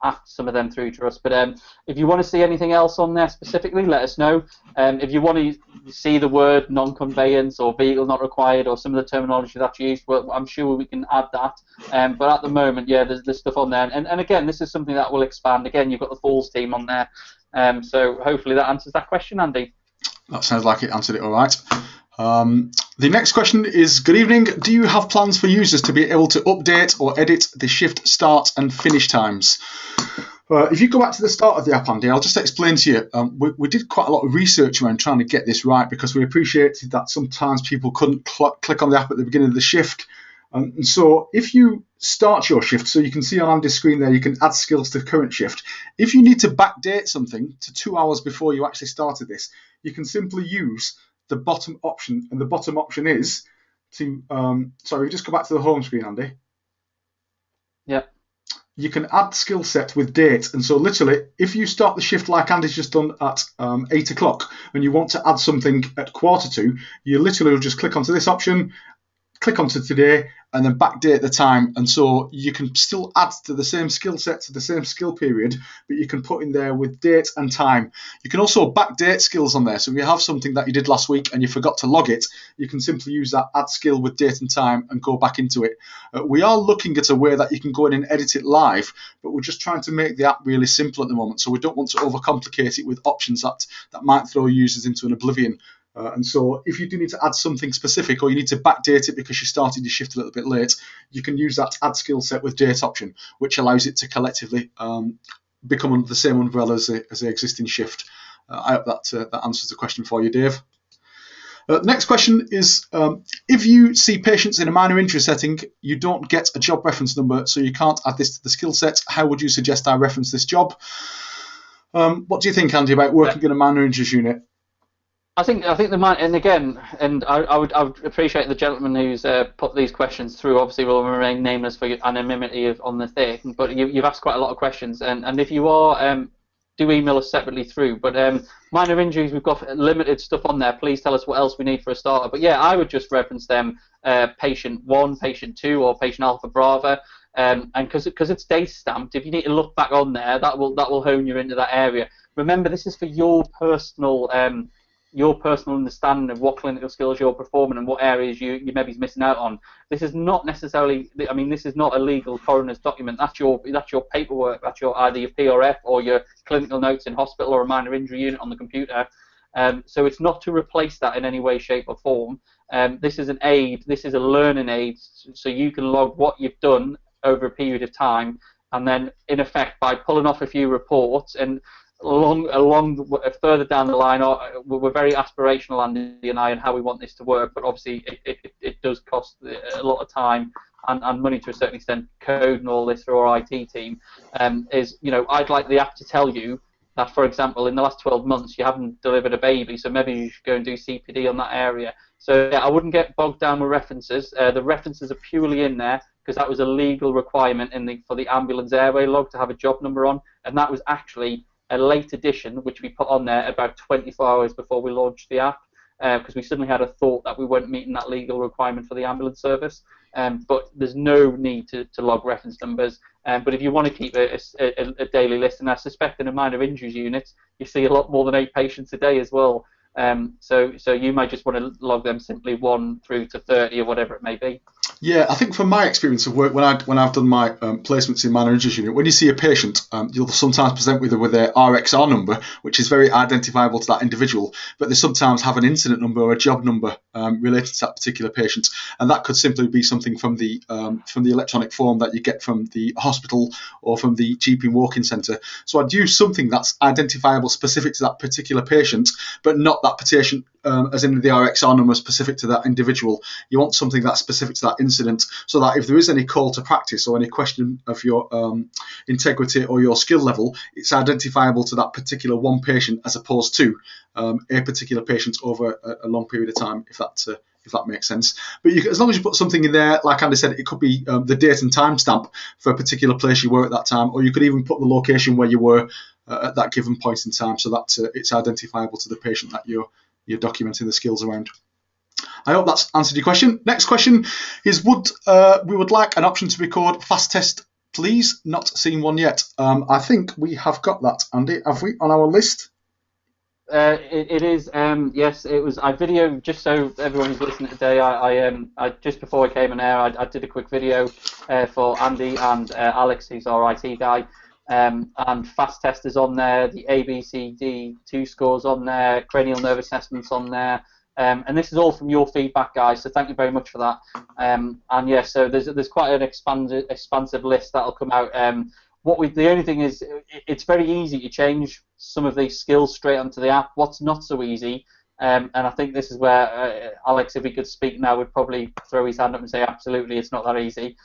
asked some of them through to us. But if you want to see anything else on there specifically, let us know. If you want to see the word non-conveyance or vehicle not required or some of the terminology that's used, well, I'm sure we can add that. But at the moment, yeah, there's stuff on there. And again, this is something that will expand. Again, you've got the Falls team on there. So hopefully that answers that question, Andy. That sounds like it answered it all right. The next question is, good evening, do you have plans for users to be able to update or edit the shift start and finish times? If you go back to the start of the app, Andy, I'll just explain to you. We did quite a lot of research around trying to get this right, because we appreciated that sometimes people couldn't click on the app at the beginning of the shift. And so if you start your shift, so you can see on Andy's screen there, you can add skills to current shift. If you need to backdate something to 2 hours before you actually started this, you can simply use the bottom option, and the bottom option is to, sorry, just go back to the home screen, Andy. Yeah. You can add skill set with date, and so literally, if you start the shift like Andy's just done at 8 o'clock, and you want to add something at 1:45, you literally will just click onto this option, click onto today, and then backdate the time. And so you can still add to the same skill set to the same skill period, but you can put in there with date and time. You can also backdate skills on there. So if you have something that you did last week and you forgot to log it, you can simply use that add skill with date and time and go back into it. We are looking at a way that you can go in and edit it live, but we're just trying to make the app really simple at the moment. So we don't want to overcomplicate it with options that might throw users into an oblivion. And so if you do need to add something specific, or you need to backdate it because you started your shift a little bit late, you can use that add skill set with date option, which allows it to collectively become under the same umbrella as the existing shift. I hope that answers the question for you, Dave. Next question is, if you see patients in a minor injury setting, you don't get a job reference number, so you can't add this to the skill set. How would you suggest I reference this job? What do you think, Andy, about working in a minor injuries unit? I think the man, and again, and I would appreciate the gentleman who's put these questions through. Obviously, will remain nameless for anonymity on the thing, but you've asked quite a lot of questions, and if you are, do email us separately through. But minor injuries, we've got limited stuff on there. Please tell us what else we need for a starter. But yeah, I would just reference them, patient 1, patient 2, or patient Alpha Bravo. And because it's data stamped, if you need to look back on there, that will hone you into that area. Remember, this is for your personal understanding of what clinical skills you're performing and what areas you maybe missing out on. This is not necessarily, I mean, this is not a legal coroner's document. That's your paperwork. That's either your PRF or your clinical notes in hospital or a minor injury unit on the computer. So it's not to replace that in any way, shape, or form. This is an aid. This is a learning aid, so you can log what you've done over a period of time, and then in effect by pulling off a few reports and along further down the line, we're very aspirational, Andy and I, and how we want this to work. But obviously, it does cost a lot of time and money to a certain extent. Code and all this through our IT team I'd like the app to tell you that, for example, in the last 12 months you haven't delivered a baby, so maybe you should go and do CPD on that area. So yeah, I wouldn't get bogged down with references. The references are purely in there because that was a legal requirement for the ambulance airway log to have a job number on, and that was actually a late addition which we put on there about 24 hours before we launched the app, because we suddenly had a thought that we weren't meeting that legal requirement for the ambulance service. But there's no need to log reference numbers. But if you want to keep a daily list, and I suspect in a minor injuries unit you see a lot more than 8 patients a day as well, So you might just want to log them simply 1 through to 30 or whatever it may be. Yeah, I think from my experience of work, when I've done my placements in managers unit, when you see a patient, you'll sometimes present with their RXR number, which is very identifiable to that individual, but they sometimes have an incident number or a job number related to that particular patient, and that could simply be something from the electronic form that you get from the hospital or from the GP walk-in centre. So I'd use something that's identifiable specific to that particular patient, but not that patient as in the RXR number specific to that individual. You want something that's specific to that incident, so that if there is any call to practice or any question of your integrity or your skill level, it's identifiable to that particular one patient as opposed to a particular patient over a long period of time, if that makes sense. But as long as you put something in there, like Andy said, it could be the date and time stamp for a particular place you were at that time, or you could even put the location where you were at that given point in time, so that it's identifiable to the patient that you're documenting the skills around. I hope that's answered your question. Next question is, we would like an option to record fast test, please. Not seen one yet. I think we have got that, Andy. Have we on our list? It is. Yes, it was. I videoed, just so everyone who's listening today. I just before I came on air, I did a quick video for Andy and Alex, who's our IT guy. And fast test is on there, the ABCD2 scores on there, cranial nerve assessments on there, and this is all from your feedback, guys. So thank you very much for that. And yeah, so there's quite an expansive list that'll come out. The only thing is, it's very easy to change some of these skills straight onto the app. What's not so easy, and I think this is where Alex, if he could speak now, would probably throw his hand up and say, absolutely, it's not that easy.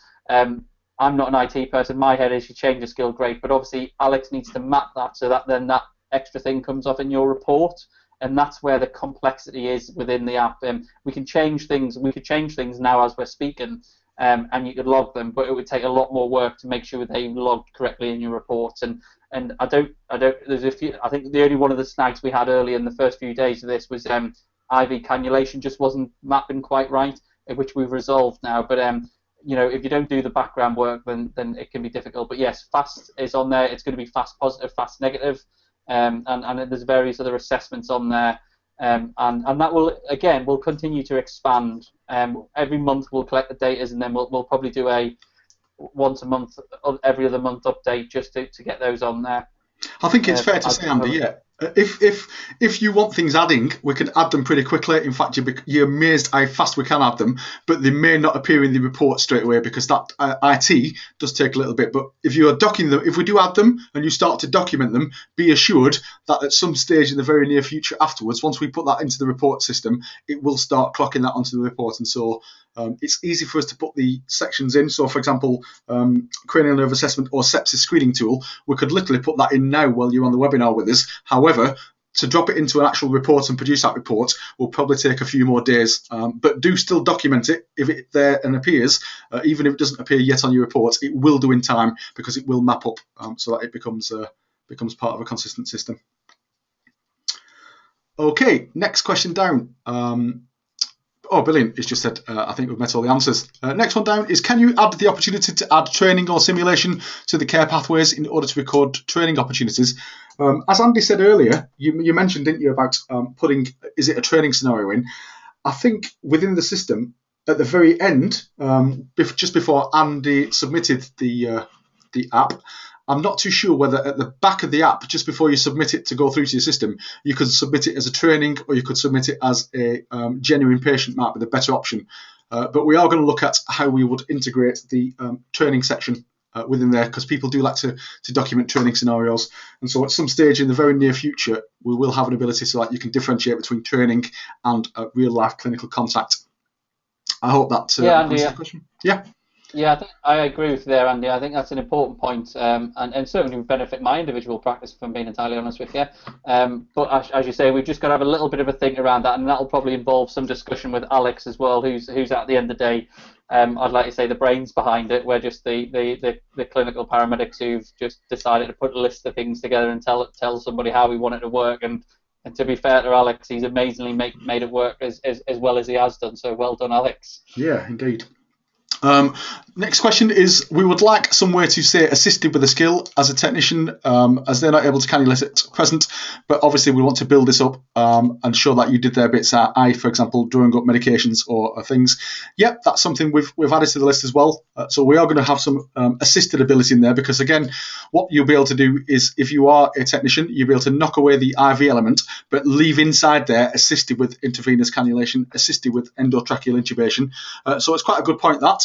I'm not an IT person. My head is, you change a skill, great, but obviously Alex needs to map that so that then that extra thing comes off in your report, and that's where the complexity is within the app. We can change things. We could change things now as we're speaking, and you could log them, but it would take a lot more work to make sure they logged correctly in your reports. And I don't. There's a few. I think the only one of the snags we had early in the first few days of this was IV cannulation just wasn't mapping quite right, which we've resolved now. But if you don't do the background work, then it can be difficult. But yes, fast is on there. It's going to be fast positive, fast negative, and there's various other assessments on there, and that will continue to expand. Every month we'll collect the data, and then we'll probably do a once a month, every other month update just to get those on there. I think it's fair to say, Andy, yeah. If you want things adding, we can add them pretty quickly. In fact, you're amazed how fast we can add them, but they may not appear in the report straight away because that IT does take a little bit. But if you are documenting them, if we do add them and you start to document them, be assured that at some stage in the very near future afterwards, once we put that into the report system, it will start clocking that onto the report. And so it's easy for us to put the sections in. So, for example, cranial nerve assessment or sepsis screening tool, we could literally put that in now while you're on the webinar with us. However, to drop it into an actual report and produce that report will probably take a few more days. But do still document it if it's there and appears. Even if it doesn't appear yet on your report, it will do in time because it will map up so that it becomes part of a consistent system. Okay, next question down. Oh, brilliant. It's just said, I think we've met all the answers. Next one down is, can you add the opportunity to add training or simulation to the care pathways in order to record training opportunities? As Andy said earlier, you mentioned, didn't you, about putting, is it a training scenario in? I think within the system, at the very end, just before Andy submitted the app, I'm not too sure whether at the back of the app, just before you submit it to go through to your system, you could submit it as a training or you could submit it as a genuine patient might be the better option. But we are going to look at how we would integrate the training section within there, because people do like to document training scenarios. And so at some stage in the very near future, we will have an ability so that you can differentiate between training and real life clinical contact. I hope that answers the question. Yeah. Yeah, I agree with you there, Andy. I think that's an important point, and certainly would benefit my individual practice, if I'm being entirely honest with you. But as you say, we've just got to have a little bit of a think around that, and that'll probably involve some discussion with Alex as well, who's at the end of the day, I'd like to say, the brains behind it. We're just the clinical paramedics who've just decided to put a list of things together and tell somebody how we want it to work. And to be fair to Alex, he's amazingly made it work as well as he has done. So well done, Alex. Yeah, indeed. Next question is, we would like some way to say assisted with a skill as a technician, as they're not able to cannulate at present, but obviously we want to build this up and show that you did their bits, for example, drawing up medications or things. Yep, that's something we've added to the list as well. So we are going to have some assisted ability in there, because again, what you'll be able to do is, if you are a technician, you'll be able to knock away the IV element, but leave inside there assisted with intravenous cannulation, assisted with endotracheal intubation. So it's quite a good point, that.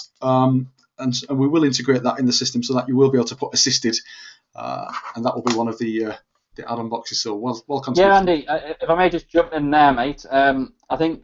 And we will integrate that in the system so that you will be able to put assisted, and that will be one of the add-on boxes. So well contributed. Yeah, Andy, if I may just jump in there, mate. I think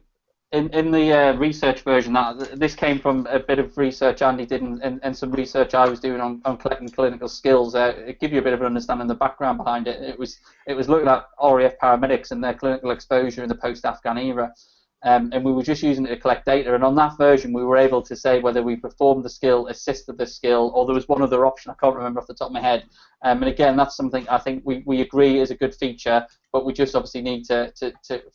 in the research version, that this came from a bit of research Andy did and some research I was doing on collecting clinical skills. It gives you a bit of an understanding of the background behind it. It was looking at RAF paramedics and their clinical exposure in the post-Afghan era. And we were just using it to collect data, and on that version we were able to say whether we performed the skill, assisted the skill, or there was one other option I can't remember off the top of my head. And again, that's something I think we agree is a good feature, but we just obviously need to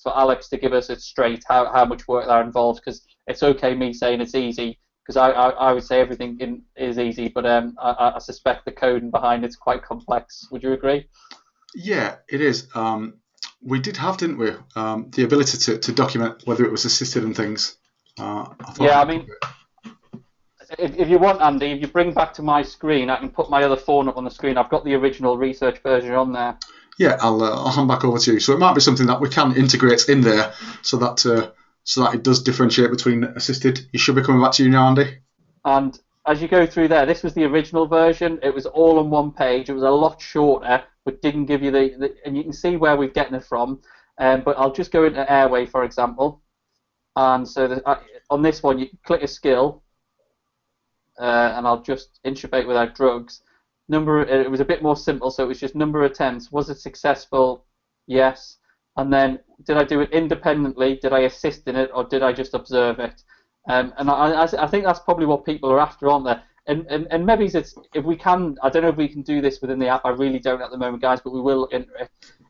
for Alex to give us it straight how much work that involves, because it's okay me saying it's easy, because I would say everything is easy, but I suspect the coding behind it's quite complex. Would you agree? Yeah, it is. We did have, didn't we, the ability to document whether it was assisted and things. I mean, if you want, Andy, if you bring back to my screen, I can put my other phone up on the screen. I've got the original research version on there. Yeah, I'll hand back over to you. So it might be something that we can integrate in there, so that it does differentiate between assisted. You should be coming back to you now, Andy. And as you go through there, this was the original version. It was all on one page. It was a lot shorter, but didn't give you and you can see where we're getting it from. But I'll just go into Airway, for example. And so on this one, you click a skill, and I'll just intubate without drugs. It was a bit more simple, so it was just number of attempts. Was it successful? Yes. And then, did I do it independently? Did I assist in it, or did I just observe it? And I think that's probably what people are after, aren't they? And maybe if we can, I don't know if we can do this within the app. I really don't at the moment, guys, but we will.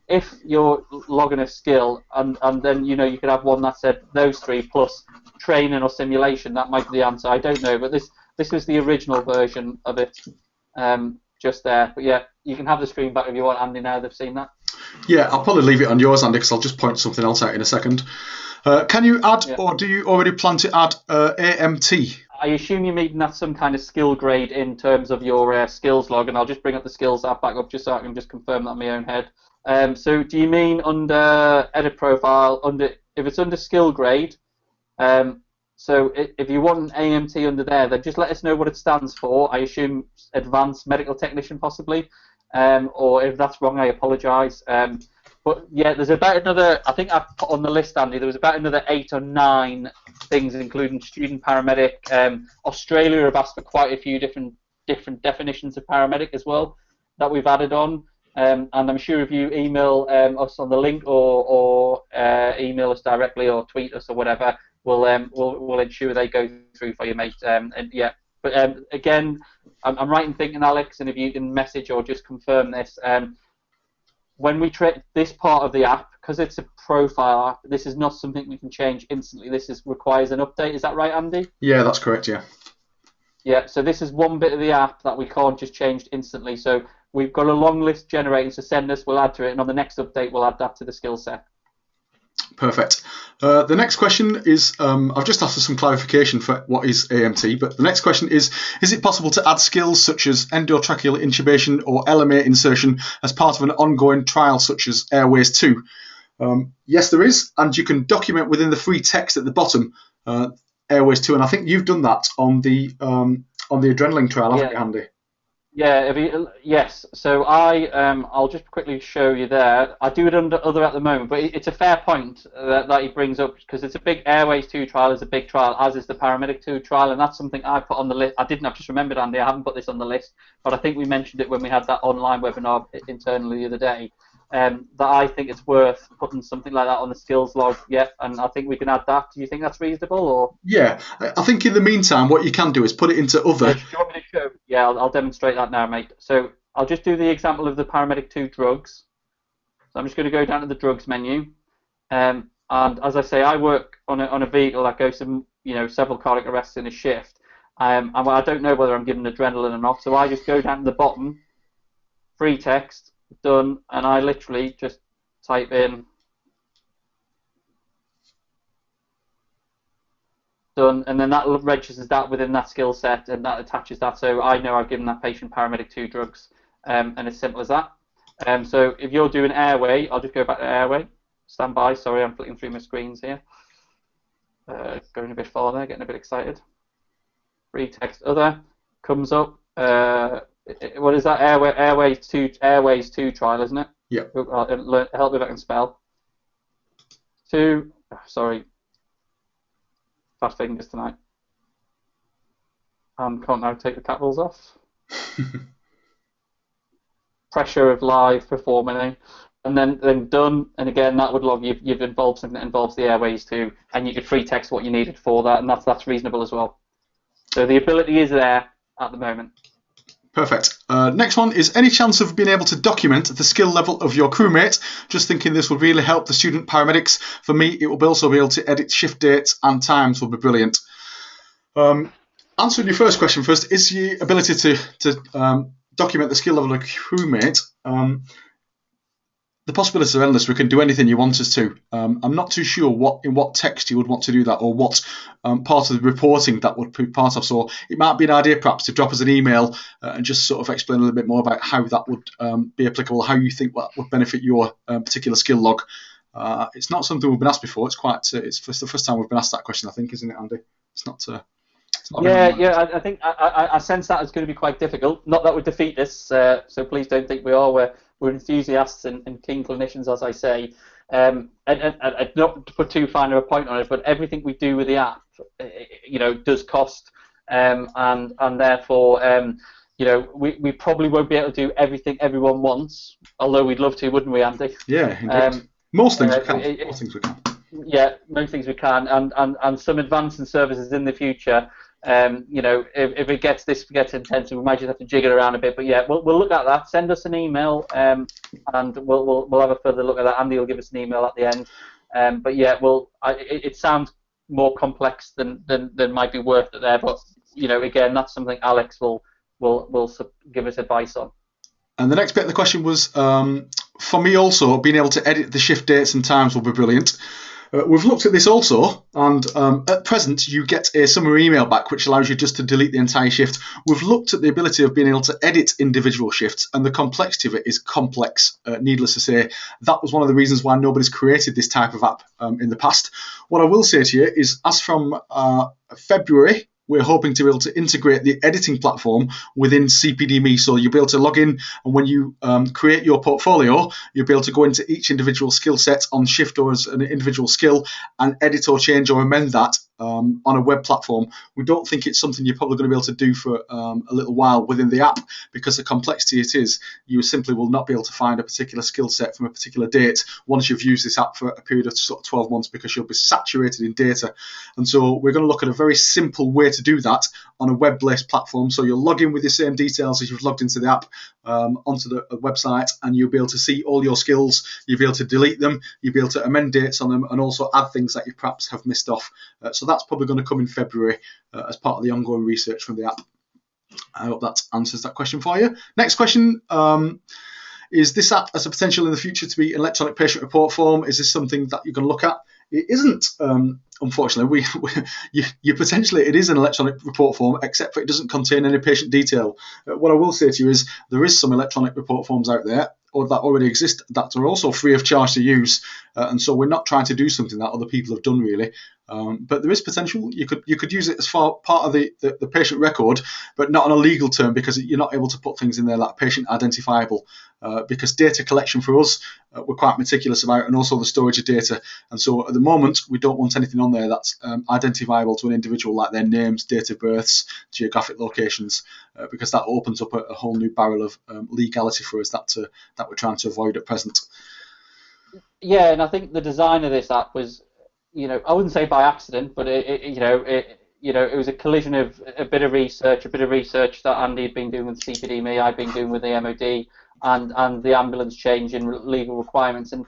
If you're logging a skill, and then you could have one that said those three plus training or simulation. That might be the answer. I don't know, but this is the original version of it, just there. But yeah, you can have the screen back if you want, Andy. Now they've seen that. Yeah, I'll probably leave it on yours, Andy, because I'll just point something else out in a second. Can you add, or do you already plan to add AMT? I assume you're meaning that's some kind of skill grade in terms of your skills log, and I'll just bring up the skills app back up just so I can just confirm that in my own head. So do you mean under edit profile, if it's under skill grade, so if you want an AMT under there, then just let us know what it stands for. I assume Advanced Medical Technician possibly, or if that's wrong, I apologise. But yeah, there's about another, I think I put on the list, Andy, there was about another 8 or 9 things, including student paramedic. Australia have asked for quite a few different definitions of paramedic as well that we've added on. And I'm sure if you email us on the link or email us directly or tweet us or whatever, we'll ensure they go through for you, mate. And yeah, but again, I'm right in thinking, Alex, and if you can message or just confirm this, when we treat this part of the app, because it's a profile app, this is not something we can change instantly. This requires an update. Is that right, Andy? Yeah, that's correct, yeah. Yeah, so this is one bit of the app that we can't just change instantly. So we've got a long list generated, so send us, we'll add to it, and on the next update, we'll add that to the skill set. Perfect. The next question is, I've just asked for some clarification for what is AMT, but the next question is it possible to add skills such as endotracheal intubation or LMA insertion as part of an ongoing trial such as Airways 2? Yes, there is, and you can document within the free text at the bottom Airways 2, and I think you've done that on the adrenaline trial, haven't you, Andy? Yeah, yes. So I'll just quickly show you there. I do it under other at the moment, but it's a fair point that he brings up, because it's a big Airways 2 trial, is a big trial, as is the Paramedic 2 trial, and that's something I put on the list. I've just remembered, Andy, I haven't put this on the list, but I think we mentioned it when we had that online webinar internally the other day. That I think it's worth putting something like that on the skills log, and I think we can add that. Do you think that's reasonable? Or yeah, I think in the meantime, what you can do is put it into other. Do you want me to show? Yeah, I'll demonstrate that now, mate. So I'll just do the example of the Paramedic 2 drugs. So I'm just going to go down to the drugs menu, and as I say, I work on a vehicle that goes to several cardiac arrests in a shift. and I don't know whether I'm giving adrenaline or not, so I just go down to the bottom, free text, done, and I literally just type in done, and then that registers that within that skill set, and that attaches that, so I know I've given that patient paramedic 2 drugs, and it's simple as that. So if you're doing Airway, I'll just go back to Airway. Stand by, sorry, I'm flicking through my screens here. Going a bit farther, getting a bit excited. Free text other comes up. What is that? Airways 2 trial, isn't it? Yeah. Help me if I can spell. 2. Sorry. Fast fingers tonight. And can't now take the capitals off. Pressure of live performing, and then done, and again that would log you've involved something that involves the Airways too, and you could free text what you needed for that, and that's reasonable as well. So the ability is there at the moment. Perfect. Next one is any chance of being able to document the skill level of your crewmate? Just thinking this would really help the student paramedics. For me, it will also be able to edit shift dates and times would be brilliant. Answering your first question first, is the ability to document the skill level of a crewmate. The possibilities are endless. We can do anything you want us to. I'm not too sure in what text you would want to do that, or what part of the reporting that would be part of. So it might be an idea perhaps to drop us an email and just sort of explain a little bit more about how that would be applicable, how you think that would benefit your particular skill log. It's not something we've been asked before. It's the first time we've been asked that question, I think, isn't it, Andy? It's not. I think I sense that is going to be quite difficult. Not that we defeat this, so please don't think we are. We're enthusiasts and keen clinicians, as I say. And not to put too fine a point on it, but everything we do with the app, does cost, and therefore, we probably won't be able to do everything everyone wants. Although we'd love to, wouldn't we, Andy? Yeah, indeed. Most things we can. Most things we can. Yeah, most things we can, and some advancing services in the future. If it gets intensive, we might just have to jig it around a bit. But yeah, we'll look at that. Send us an email, and we'll have a further look at that. Andy will give us an email at the end. But yeah, it sounds more complex than might be worth it there. But again, that's something Alex will give us advice on. And the next bit of the question was, for me also, being able to edit the shift dates and times will be brilliant. We've looked at this also, and at present you get a summary email back which allows you just to delete the entire shift. We've looked at the ability of being able to edit individual shifts, and the complexity of it is complex, needless to say. That was one of the reasons why nobody's created this type of app in the past. What I will say to you is, as from February, we're hoping to be able to integrate the editing platform within CPD.me, so you'll be able to log in, and when you create your portfolio, you'll be able to go into each individual skill set on shift or as an individual skill and edit or change or amend that on a web platform. We don't think it's something you're probably going to be able to do for a little while within the app, because the complexity it is, you simply will not be able to find a particular skill set from a particular date once you've used this app for a period of sort of 12 months, because you'll be saturated in data. And so we're going to look at a very simple way to do that on a web-based platform. So you'll log in with the same details as you've logged into the app onto the website, and you'll be able to see all your skills. You'll be able to delete them, you'll be able to amend dates on them, and also add things that you perhaps have missed off. So that's probably going to come in February as part of the ongoing research from the app. I hope that answers that question for you. Next question, is this app has a potential in the future to be electronic patient report form? Is this something that you can look at? It isn't, unfortunately. It is an electronic report form, except for it doesn't contain any patient detail. What I will say to you is there is some electronic report forms out there, or that already exist, that are also free of charge to use, and so we're not trying to do something that other people have done really. But there is potential. You could use it as part of the patient record, but not on a legal term, because you're not able to put things in there like patient identifiable, because data collection for us, we're quite meticulous about, and also the storage of data. And so at the moment, we don't want anything on there that's identifiable to an individual, like their names, date of births, geographic locations, because that opens up a whole new barrel of legality for us that we're trying to avoid at present. Yeah, and I think the design of this app was, I wouldn't say by accident, but it was a collision of a bit of research that Andy had been doing with CPD.me, I've been doing with the MOD, and the ambulance change in legal requirements, and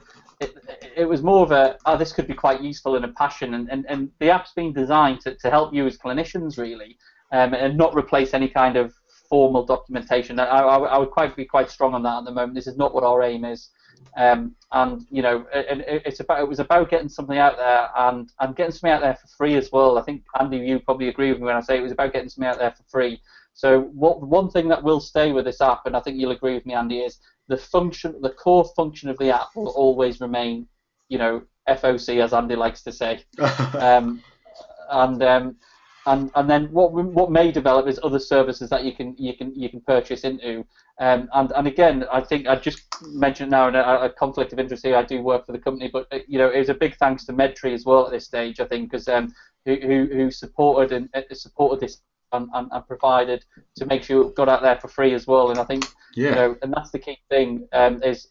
it was more of this could be quite useful, and a passion, and the app's been designed to help you as clinicians really, and not replace any kind of formal documentation. I would be quite strong on that at the moment. This is not what our aim is. And it was about getting something out there and getting something out there for free as well. I think, Andy, you probably agree with me when I say it was about getting something out there for free. So one thing that will stay with this app, and I think you'll agree with me, Andy, is the core function of the app will always remain, FOC, as Andy likes to say. And then what may develop is other services that you can purchase into. And again, I think I just mentioned now in a conflict of interest here. I do work for the company, but it was a big thanks to Medtree as well at this stage. I think because who supported this and provided to make sure it got out there for free as well. And I think and that's the key thing is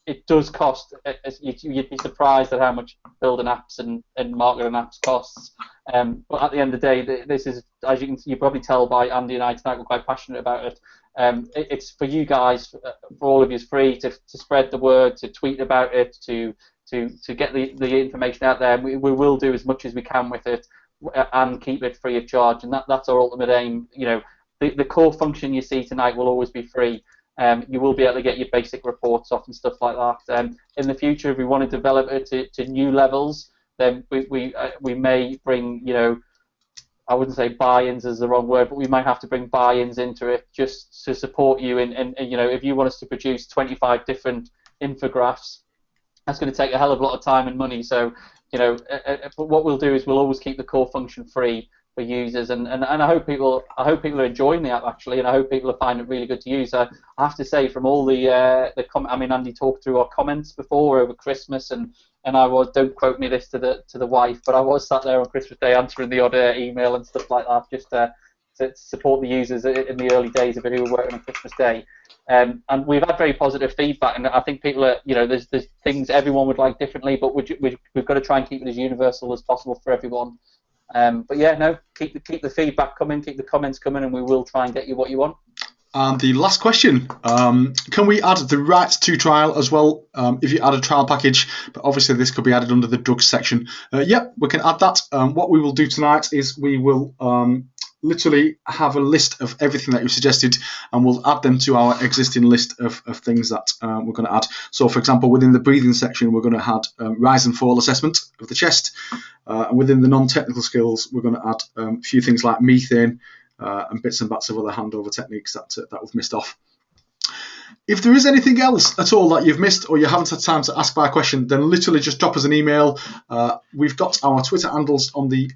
it does cost. You'd be surprised at how much building apps and marketing apps costs. But at the end of the day, this is, as you probably tell by Andy and I tonight, we're quite passionate about it. It's for you guys, for all of you, it's free to spread the word, to tweet about it, to get the information out there. And we will do as much as we can with it and keep it free of charge. And that's our ultimate aim. The core function you see tonight will always be free. You will be able to get your basic reports off and stuff like that. In the future, if we want to develop it to new levels, then we may bring, I wouldn't say buy-ins is the wrong word, but we might have to bring buy-ins into it just to support you. And if you want us to produce 25 different infographics, that's going to take a hell of a lot of time and money. So, but what we'll do is we'll always keep the core function free for users, and I hope people are enjoying the app actually, and I hope people are finding it really good to use. I have to say, from all the Andy talked through our comments before over Christmas, and I was, don't quote me this to the wife, but I was sat there on Christmas Day answering the odd email and stuff like that, just to support the users in the early days of it who were working on Christmas Day. And we've had very positive feedback, and I think people are, there's things everyone would like differently, but we've got to try and keep it as universal as possible for everyone. But yeah, no, keep the feedback coming, keep the comments coming, and we will try and get you what you want. And the last question, can we add the right to trial as well if you add a trial package? But obviously this could be added under the drugs section. Yep, we can add that. What we will do tonight is we will literally have a list of everything that you suggested, and we'll add them to our existing list of things that we're going to add. So, for example, within the breathing section, we're going to add rise and fall assessment of the chest. And within the non-technical skills, we're going to add a few things like methane and bits and bats of other handover techniques that we've missed off. If there is anything else at all that you've missed or you haven't had time to ask by a question, then literally just drop us an email. We've got our Twitter handles on the...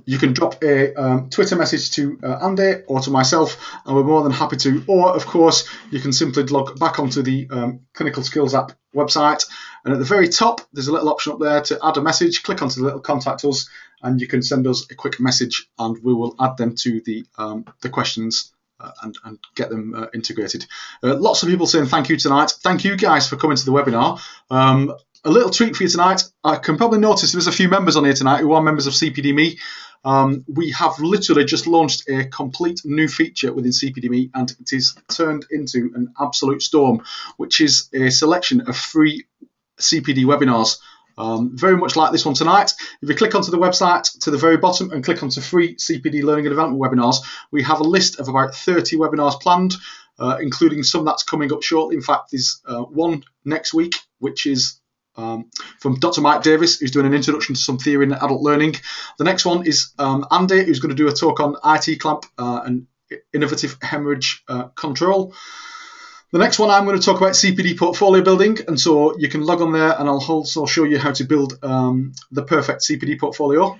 you can drop a Twitter message to Andy or to myself, and we're more than happy to. Or, of course, you can simply log back onto the Clinical Skills app website, and at the very top, there's a little option up there to add a message. Click onto the little contact us, and you can send us a quick message, and we will add them to the questions and get them integrated. Lots of people saying thank you tonight. Thank you guys for coming to the webinar. A little treat for you tonight. I can probably notice there's a few members on here tonight who are members of CPD-Me. We have literally just launched a complete new feature within CPD-Me, and it is turned into an absolute storm, which is a selection of free CPD webinars. Very much like this one tonight. If you click onto the website to the very bottom and click onto free CPD learning and development webinars, we have a list of about 30 webinars planned, including some that's coming up shortly. In fact, there's one next week, which is from Dr. Mike Davis, who's doing an introduction to some theory in adult learning. The next one is Andy, who's going to do a talk on IT clamp and innovative hemorrhage control. The next one, I'm going to talk about CPD portfolio building, and so you can log on there and I'll also show you how to build the perfect CPD portfolio.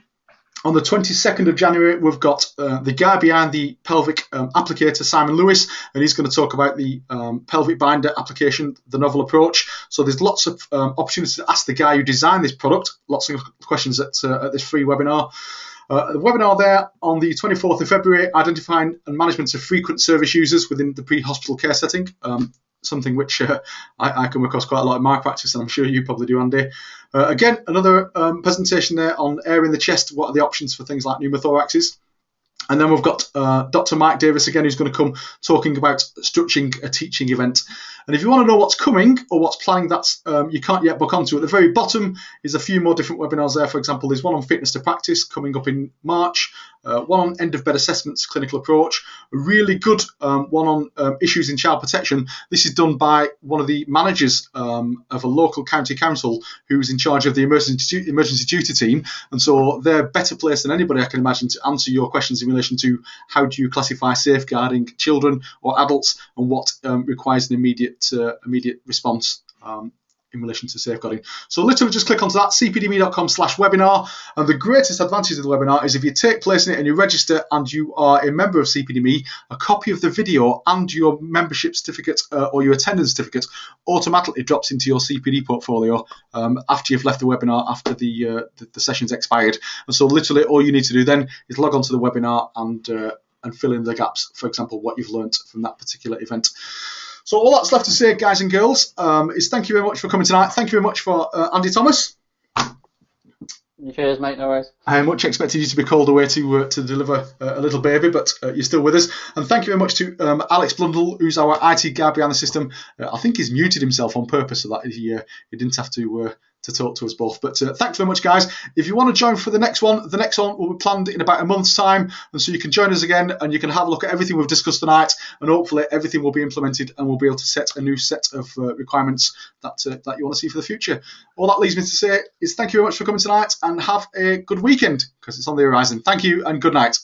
On the 22nd of January, we've got the guy behind the pelvic applicator, Simon Lewis, and he's going to talk about the pelvic binder application, the novel approach. So there's lots of opportunities to ask the guy who designed this product, lots of questions at this free webinar. The webinar there on the 24th of February, identifying and management of frequent service users within the pre-hospital care setting. Something which I come across quite a lot in my practice, and I'm sure you probably do, Andy. Again, another presentation there on air in the chest. What are the options for things like pneumothoraxes? And then we've got Dr. Mike Davis again, who's going to come talking about structuring a teaching event. And if you want to know what's coming or what's planning, that's you can't yet book onto. At the very bottom is a few more different webinars there. For example, there's one on fitness to practice coming up in March. one on end of bed assessments, clinical approach, a really good one on issues in child protection. This is done by one of the managers of a local county council who's in charge of the emergency duty team, and so they're better placed than anybody I can imagine to answer your questions in relation to how do you classify safeguarding children or adults and what requires an immediate response in relation to safeguarding. So literally just click onto that, cpdme.com/webinar. And the greatest advantage of the webinar is if you take place in it and you register and you are a member of CPDME, a copy of the video and your membership certificate or your attendance certificate automatically drops into your CPD portfolio after you've left the webinar, after the session's expired. And so literally all you need to do then is log on to the webinar and fill in the gaps, for example, what you've learnt from that particular event. So all that's left to say, guys and girls, is thank you very much for coming tonight. Thank you very much for Andy Thomas. Cheers, mate. No worries. I much expected you to be called away to deliver a little baby, but you're still with us. And thank you very much to Alex Blundell, who's our IT guy behind the system. I think he's muted himself on purpose so that he didn't have to talk to us both. But thanks very much, guys. If you want to join for the next one will be planned in about a month's time, and so you can join us again and you can have a look at everything we've discussed tonight, and hopefully everything will be implemented and we'll be able to set a new set of requirements that you want to see for the future. All that leaves me to say is thank you very much for coming tonight and have a good weekend, because it's on the horizon. Thank you and good night.